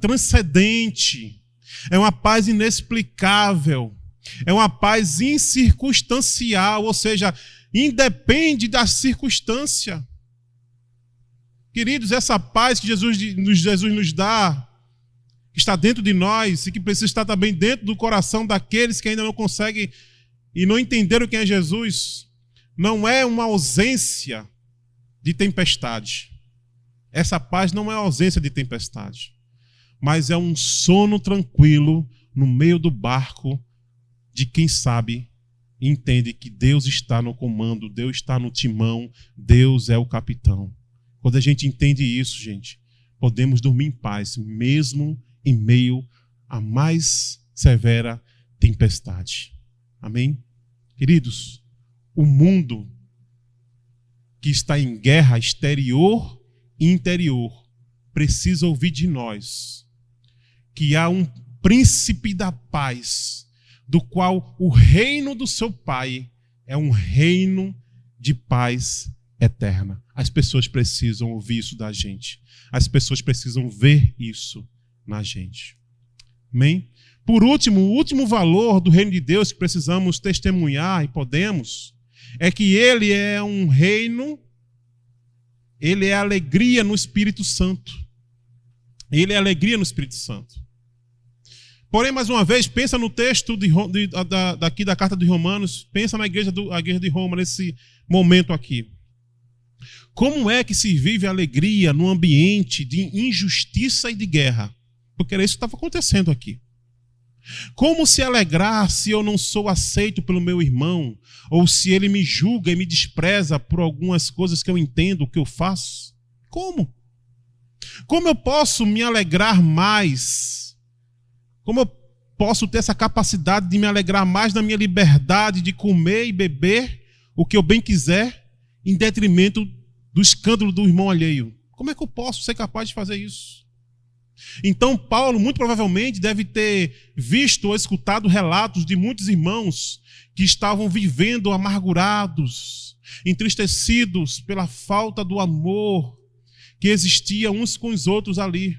transcendente. É uma paz inexplicável. É uma paz incircunstancial, ou seja, independe da circunstância. Queridos, essa paz que Jesus nos dá, que está dentro de nós e que precisa estar também dentro do coração daqueles que ainda não conseguem e não entenderam quem é Jesus, não é uma ausência de tempestade. Essa paz não é ausência de tempestade, mas é um sono tranquilo no meio do barco de quem sabe e entende que Deus está no comando, Deus está no timão, Deus é o capitão. Quando a gente entende isso, gente, podemos dormir em paz, mesmo em meio à mais severa tempestade. Amém? Queridos, o mundo que está em guerra exterior e interior precisa ouvir de nós que há um príncipe da paz, do qual o reino do seu Pai é um reino de paz eterna. As pessoas precisam ouvir isso da gente. As pessoas precisam ver isso na gente. Amém? Por último, o último valor do reino de Deus que precisamos testemunhar e podemos, é que ele é um reino, ele é alegria no Espírito Santo. Ele é alegria no Espírito Santo. Porém, mais uma vez, pensa no texto daqui da carta de Romanos, pensa na igreja de Roma, nesse momento aqui. Como é que se vive a alegria num ambiente de injustiça e de guerra? Porque era isso que estava acontecendo aqui. Como se alegrar se eu não sou aceito pelo meu irmão? Ou se ele me julga e me despreza por algumas coisas que eu entendo, que eu faço? Como? Como eu posso me alegrar mais? Como eu posso ter essa capacidade de me alegrar mais na minha liberdade de comer e beber o que eu bem quiser, em detrimento do escândalo do irmão alheio? Como é que eu posso ser capaz de fazer isso? Então Paulo muito provavelmente deve ter visto ou escutado relatos de muitos irmãos que estavam vivendo amargurados, entristecidos pela falta do amor que existia uns com os outros ali.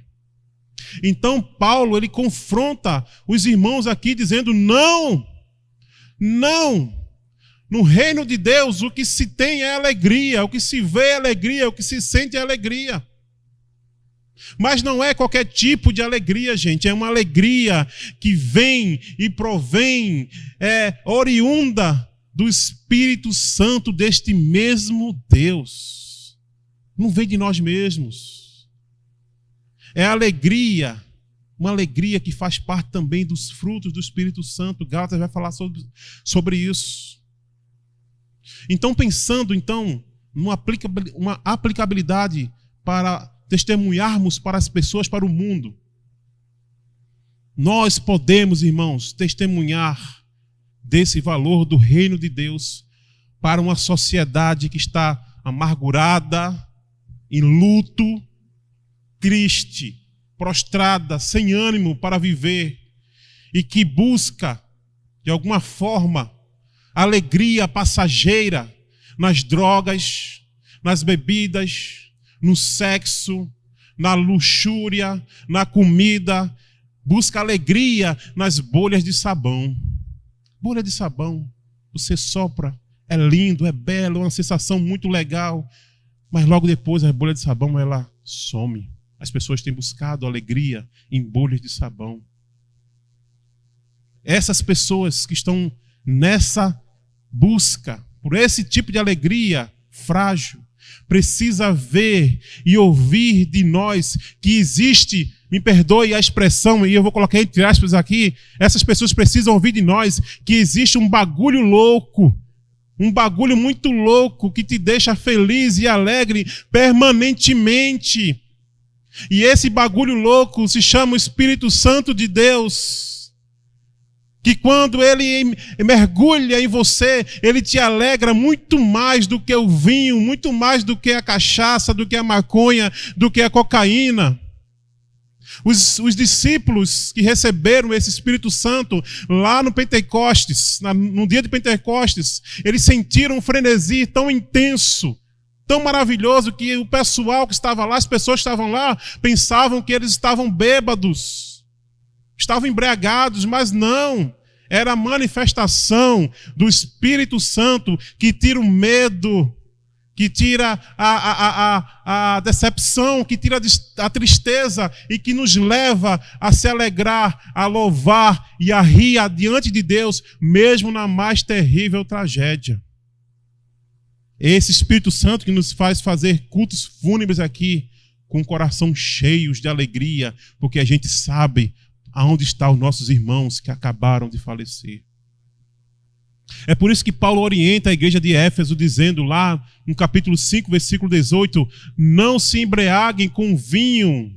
Então Paulo, ele confronta os irmãos aqui dizendo: não, não. No reino de Deus, o que se tem é alegria, o que se vê é alegria, o que se sente é alegria. Mas não é qualquer tipo de alegria, gente. É uma alegria que vem e provém, oriunda do Espírito Santo deste mesmo Deus. Não vem de nós mesmos. É alegria, uma alegria que faz parte também dos frutos do Espírito Santo. Gálatas vai falar sobre isso. Então, pensando numa aplicabilidade para testemunharmos para as pessoas, para o mundo, nós podemos, irmãos, testemunhar desse valor do reino de Deus para uma sociedade que está amargurada, em luto, triste, prostrada, sem ânimo para viver e que busca, de alguma forma, alegria passageira nas drogas, nas bebidas, no sexo, na luxúria, na comida. Busca alegria nas bolhas de sabão. Bolha de sabão, você sopra, é lindo, é belo, é uma sensação muito legal, mas logo depois a bolha de sabão ela some. As pessoas têm buscado alegria em bolhas de sabão. Essas pessoas que estão nessa busca por esse tipo de alegria frágil, precisa ver e ouvir de nós que existe, me perdoe a expressão, e eu vou colocar entre aspas aqui, essas pessoas precisam ouvir de nós que existe um bagulho louco, um bagulho muito louco que te deixa feliz e alegre permanentemente. E esse bagulho louco se chama o Espírito Santo de Deus. Que quando ele mergulha em você, ele te alegra muito mais do que o vinho, muito mais do que a cachaça, do que a maconha, do que a cocaína. Os discípulos que receberam esse Espírito Santo lá no Pentecostes, no dia de Pentecostes, eles sentiram um frenesi tão intenso, tão maravilhoso, que o pessoal que estava lá, as pessoas que estavam lá, pensavam que eles estavam bêbados, estavam embriagados, mas não. Era a manifestação do Espírito Santo que tira o medo, que tira a decepção, que tira a tristeza e que nos leva a se alegrar, a louvar e a rir diante de Deus, mesmo na mais terrível tragédia. Esse Espírito Santo que nos faz fazer cultos fúnebres aqui, com o coração cheios de alegria, porque a gente sabe aonde estão os nossos irmãos que acabaram de falecer. É por isso que Paulo orienta a igreja de Éfeso, dizendo lá no capítulo 5, versículo 18, não se embriaguem com vinho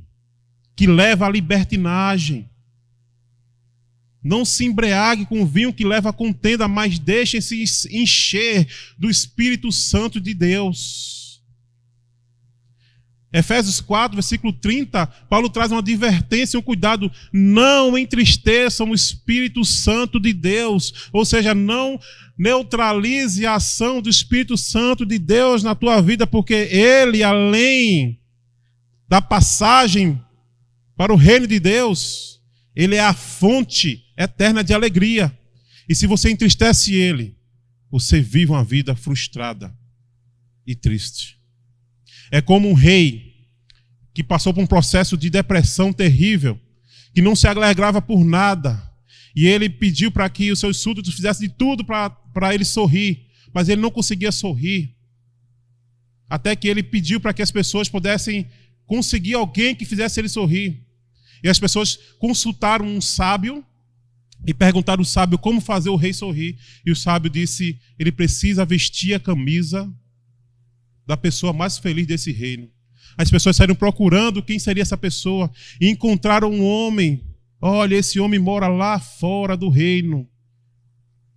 que leva à libertinagem. Não se embriaguem com vinho que leva à contenda, mas deixem-se encher do Espírito Santo de Deus. Efésios 4, versículo 30, Paulo traz uma advertência, um cuidado: não entristeçam o Espírito Santo de Deus, ou seja, não neutralize a ação do Espírito Santo de Deus na tua vida, porque ele, além da passagem para o reino de Deus, ele é a fonte eterna de alegria. E se você entristece ele, você vive uma vida frustrada e triste. É como um rei que passou por um processo de depressão terrível, que não se alegrava por nada. E ele pediu para que os seus súditos fizessem de tudo para ele sorrir, mas ele não conseguia sorrir. Até que ele pediu para que as pessoas pudessem conseguir alguém que fizesse ele sorrir. E as pessoas consultaram um sábio e perguntaram ao sábio como fazer o rei sorrir. E o sábio disse: ele precisa vestir a camisa da pessoa mais feliz desse reino. As pessoas saíram procurando quem seria essa pessoa e encontraram um homem. Olha, esse homem mora lá fora do reino.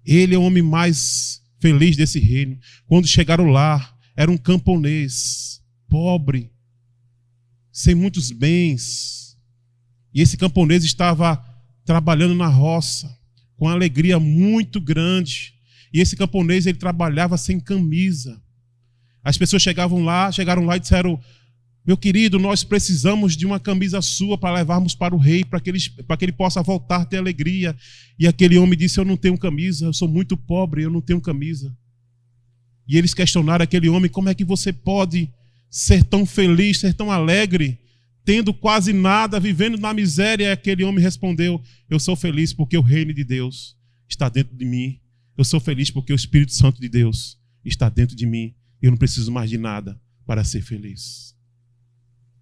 Ele é o homem mais feliz desse reino. Quando chegaram lá, era um camponês, pobre, sem muitos bens. E esse camponês estava trabalhando na roça, com uma alegria muito grande. E esse camponês, ele trabalhava sem camisa. As pessoas chegaram lá e disseram: Meu querido, nós precisamos de uma camisa sua para levarmos para o rei, para que ele possa voltar a ter alegria. E aquele homem disse, eu não tenho camisa, eu sou muito pobre, eu não tenho camisa. E eles questionaram aquele homem, como é que você pode ser tão feliz, ser tão alegre, tendo quase nada, vivendo na miséria? E aquele homem respondeu, eu sou feliz porque o reino de Deus está dentro de mim. Eu sou feliz porque o Espírito Santo de Deus está dentro de mim. Eu não preciso mais de nada para ser feliz.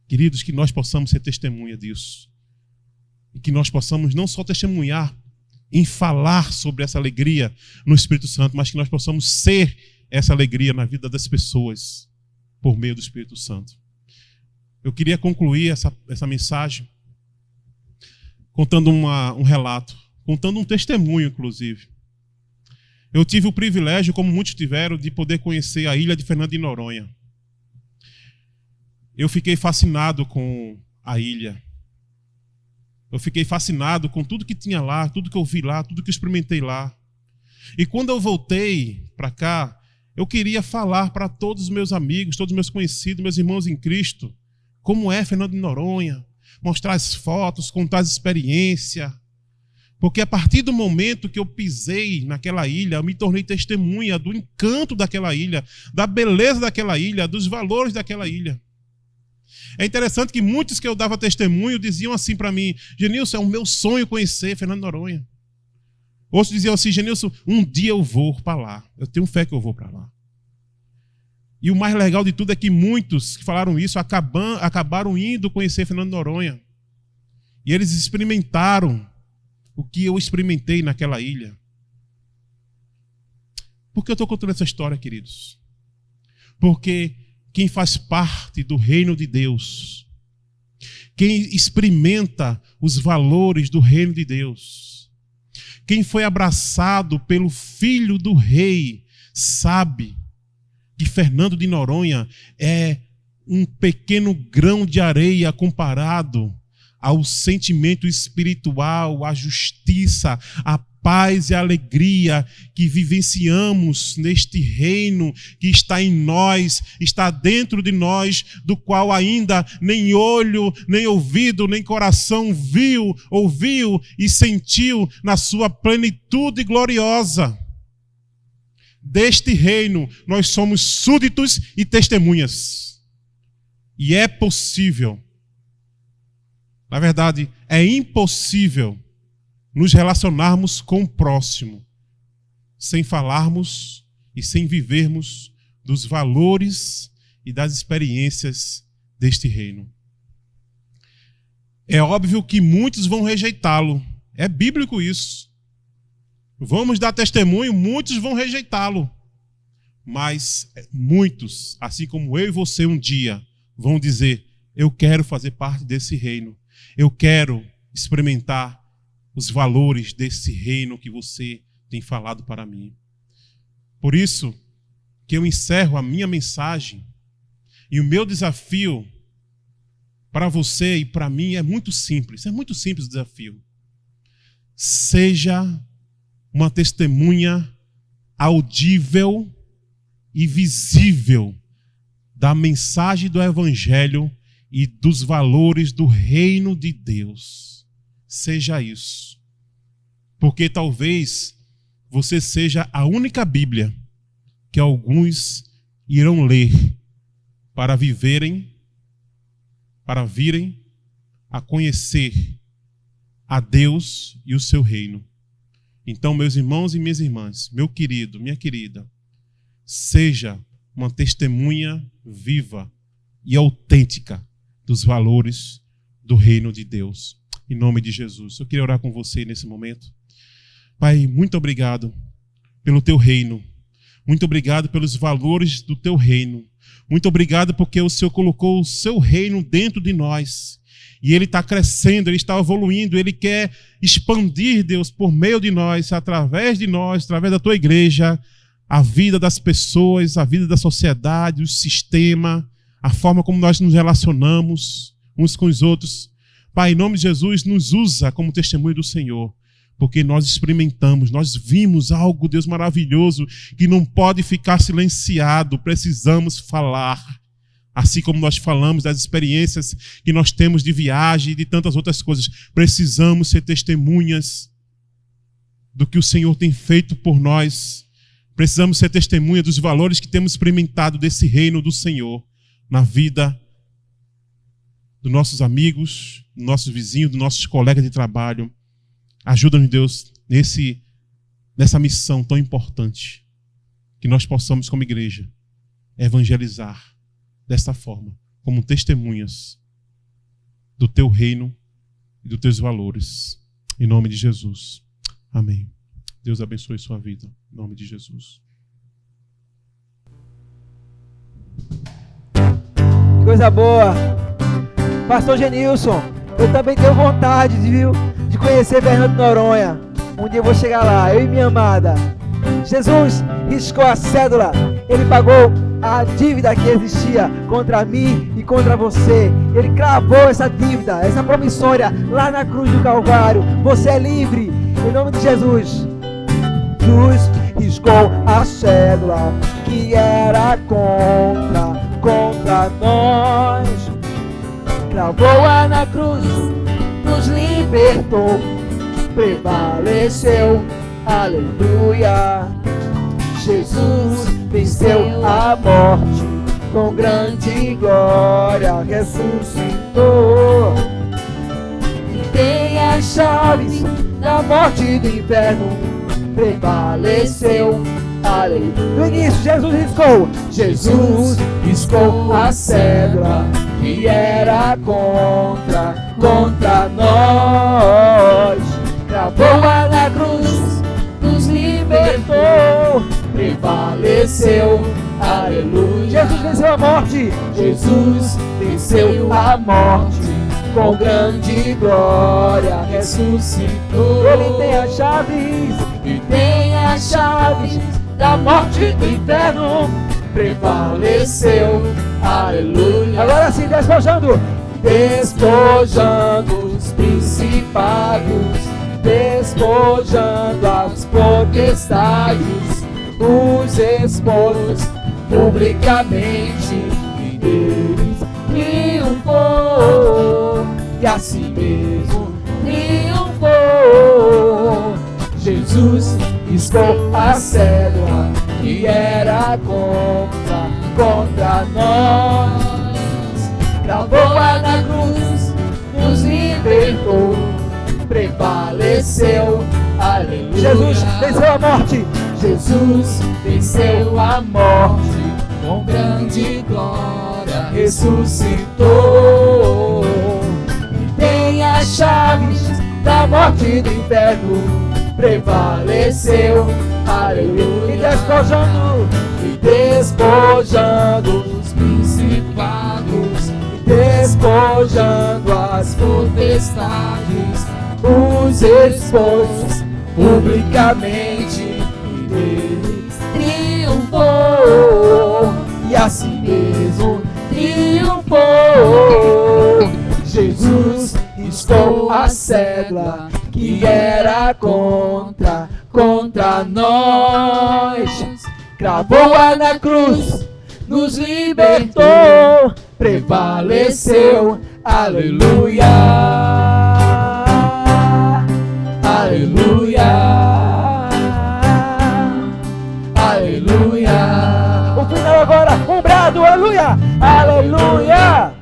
Queridos, que nós possamos ser testemunha disso. E que nós possamos não só testemunhar em falar sobre essa alegria no Espírito Santo, mas que nós possamos ser essa alegria na vida das pessoas por meio do Espírito Santo. Eu queria concluir essa mensagem contando um relato, contando um testemunho, inclusive. Eu tive o privilégio, como muitos tiveram, de poder conhecer a ilha de Fernando de Noronha. Eu fiquei fascinado com a ilha. Eu fiquei fascinado com tudo que tinha lá, tudo que eu vi lá, tudo que eu experimentei lá. E quando eu voltei para cá, eu queria falar para todos os meus amigos, todos os meus conhecidos, meus irmãos em Cristo, como é Fernando de Noronha, mostrar as fotos, contar as experiências. Porque a partir do momento que eu pisei naquela ilha, eu me tornei testemunha do encanto daquela ilha, da beleza daquela ilha, dos valores daquela ilha. É interessante que muitos que eu dava testemunho diziam assim para mim, Genilson, é o meu sonho conhecer Fernando de Noronha. Outros diziam assim, Genilson, um dia eu vou para lá. Eu tenho fé que eu vou para lá. E o mais legal de tudo é que muitos que falaram isso acabaram indo conhecer Fernando de Noronha. E eles experimentaram o que eu experimentei naquela ilha. Por que eu estou contando essa história, queridos? Porque quem faz parte do reino de Deus, quem experimenta os valores do reino de Deus, quem foi abraçado pelo Filho do Rei, sabe que Fernando de Noronha é um pequeno grão de areia comparado ao sentimento espiritual, à justiça, à paz e a alegria que vivenciamos neste reino que está em nós, está dentro de nós, do qual ainda nem olho, nem ouvido, nem coração viu, ouviu e sentiu na sua plenitude gloriosa. Deste reino nós somos súditos e testemunhas. E é possível, na verdade, é impossível nos relacionarmos com o próximo sem falarmos e sem vivermos dos valores e das experiências deste reino. É óbvio que muitos vão rejeitá-lo. É bíblico isso. Vamos dar testemunho, muitos vão rejeitá-lo. Mas muitos, assim como eu e você um dia, vão dizer, eu quero fazer parte desse reino. Eu quero experimentar os valores desse reino que você tem falado para mim. Por isso que eu encerro a minha mensagem e o meu desafio para você e para mim é muito simples o desafio. Seja uma testemunha audível e visível da mensagem do Evangelho e dos valores do reino de Deus. Seja isso. Porque talvez você seja a única Bíblia que alguns irão ler para viverem, para virem a conhecer a Deus e o seu reino. Então, meus irmãos e minhas irmãs, meu querido, minha querida, seja uma testemunha viva e autêntica dos valores do reino de Deus. Em nome de Jesus. Eu queria orar com você nesse momento. Pai, muito obrigado pelo teu reino. Muito obrigado pelos valores do teu reino. Muito obrigado porque o Senhor colocou o seu reino dentro de nós. E ele está crescendo, ele está evoluindo, ele quer expandir, Deus, por meio de nós, através da tua igreja, a vida das pessoas, a vida da sociedade, o sistema, a forma como nós nos relacionamos uns com os outros. Pai, em nome de Jesus, nos usa como testemunho do Senhor, porque nós experimentamos, nós vimos algo, Deus, maravilhoso, que não pode ficar silenciado, precisamos falar Assim como nós falamos das experiências que nós temos de viagem e de tantas outras coisas, precisamos ser testemunhas do que o Senhor tem feito por nós. Precisamos ser testemunha dos valores que temos experimentado desse reino do Senhor na vida dos nossos amigos, dos nossos vizinhos, dos nossos colegas de trabalho. Ajuda-nos, Deus, nessa missão tão importante, que nós possamos, como igreja, evangelizar desta forma, como testemunhas do teu reino e dos teus valores. Em nome de Jesus. Amém. Deus abençoe sua vida. Em nome de Jesus. Que coisa boa. Pastor Genilson, eu também tenho vontade, viu, de conhecer Fernando de Noronha. Um dia eu vou chegar lá, eu e minha amada. Jesus riscou a cédula. Ele pagou a dívida que existia contra mim e contra você. Ele cravou essa dívida, essa promissória lá na cruz do Calvário. Você é livre, em nome de Jesus. Jesus riscou a cédula que era contra nós. Cravou-a na cruz, nos libertou, prevaleceu, aleluia. Jesus venceu a morte, com grande glória ressuscitou. E tem as chaves da morte e do inferno, prevaleceu, aleluia. No início, Jesus riscou a cédula que era contra nós. Cravou-a na cruz, nos libertou, prevaleceu, aleluia. Jesus venceu a morte. Jesus venceu a morte, com grande glória ressuscitou. Ele tem as chaves, e tem as chaves da morte e do inferno, prevaleceu, aleluia. Agora sim, despojando os principados, despojando as potestades, os expôs publicamente, e deles triunfou, e assim mesmo triunfou. Jesus riscou a cédula que era contra nós. Cravou-a na cruz, nos libertou, prevaleceu, aleluia. Jesus venceu a morte. Jesus venceu a morte, com grande glória ressuscitou. E tem as chaves da morte e do inferno, prevaleceu, aleluia. E despojando os principados, e despojando as potestades, os expôs publicamente, e deles triunfou, e assim mesmo triunfou. Jesus riscou a cédula que era contra nós. Cravou-a na cruz, nos libertou, prevaleceu, aleluia, aleluia, aleluia. O final agora, um brado, aleluia, aleluia.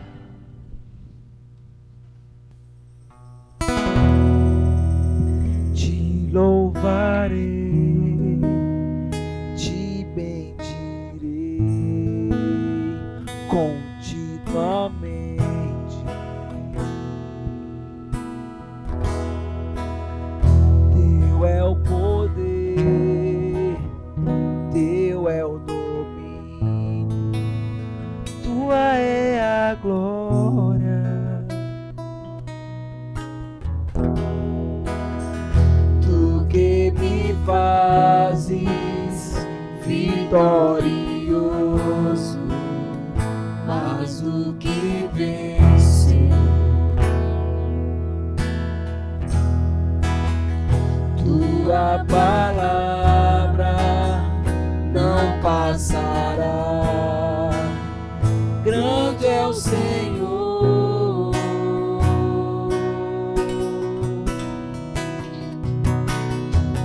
Te louvarei, te bendirei continuamente. Teu é o poder, teu é o domínio, tua é a glória. Tu que me fazes vitorioso, mas o que vence, tua palavra não passará. Grande ao Senhor.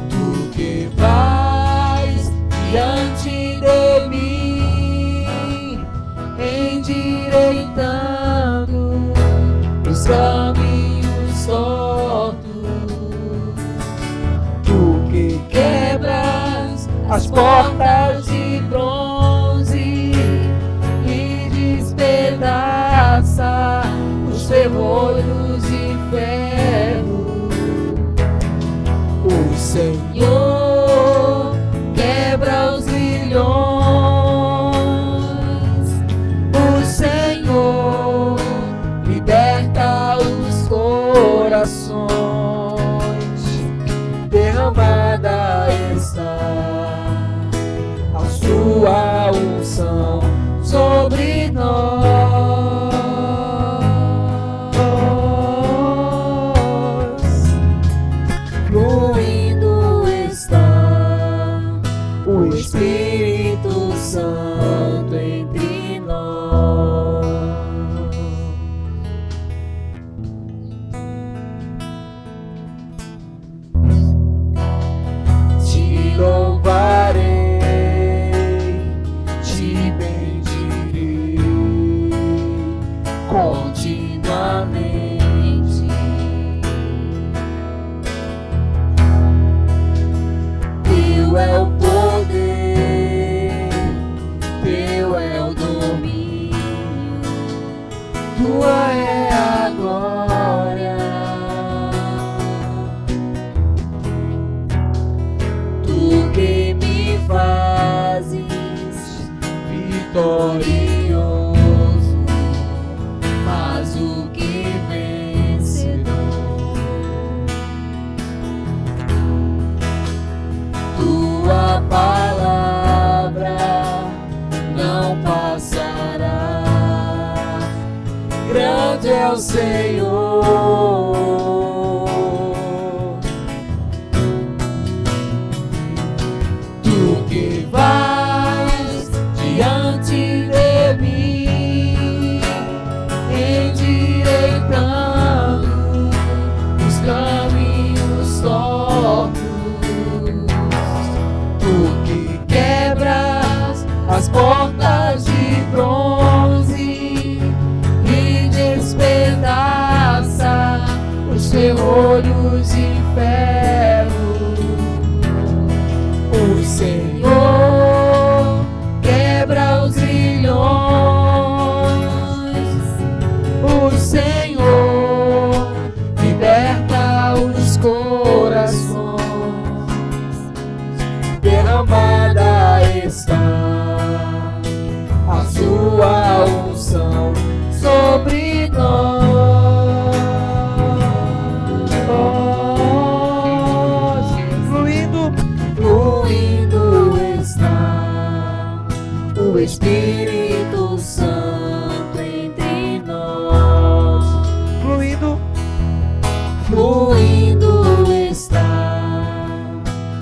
Tu que vais diante de mim, endireitando os caminhos tortos. Tu que quebras as portas de bronze e despedaça os ferrolhos de ferro. O Senhor quebra os grilhões. O Senhor liberta os corações. Derramada está a sua unção sobre nós. Fluindo está o Espírito Santo entre nós. Te louvarei, te bendirei continuamente. Teu é o poder, teu é o domínio, tua é a glória. Tu que me fazes vitorioso, mas o que vencedor. Tua palavra não passará. Grande é o Senhor. Tu que vais diante de mim, endireitando os caminhos tortos. Tu que quebras as portas de bronze e despedaça os ferrolhos de ferro. O Senhor quebra os grilhões. O Senhor liberta os corações. Derramada está a sua unção sobre nós. Fluindo está o Espírito Santo entre nós. Fluindo está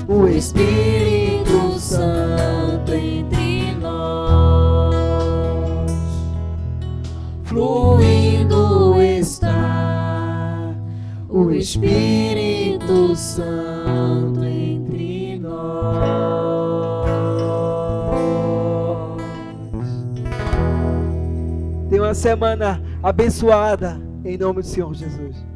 o Espírito Santo entre nós. Fluindo está o Espírito Santo entre nós. Tenha uma semana abençoada em nome do Senhor Jesus.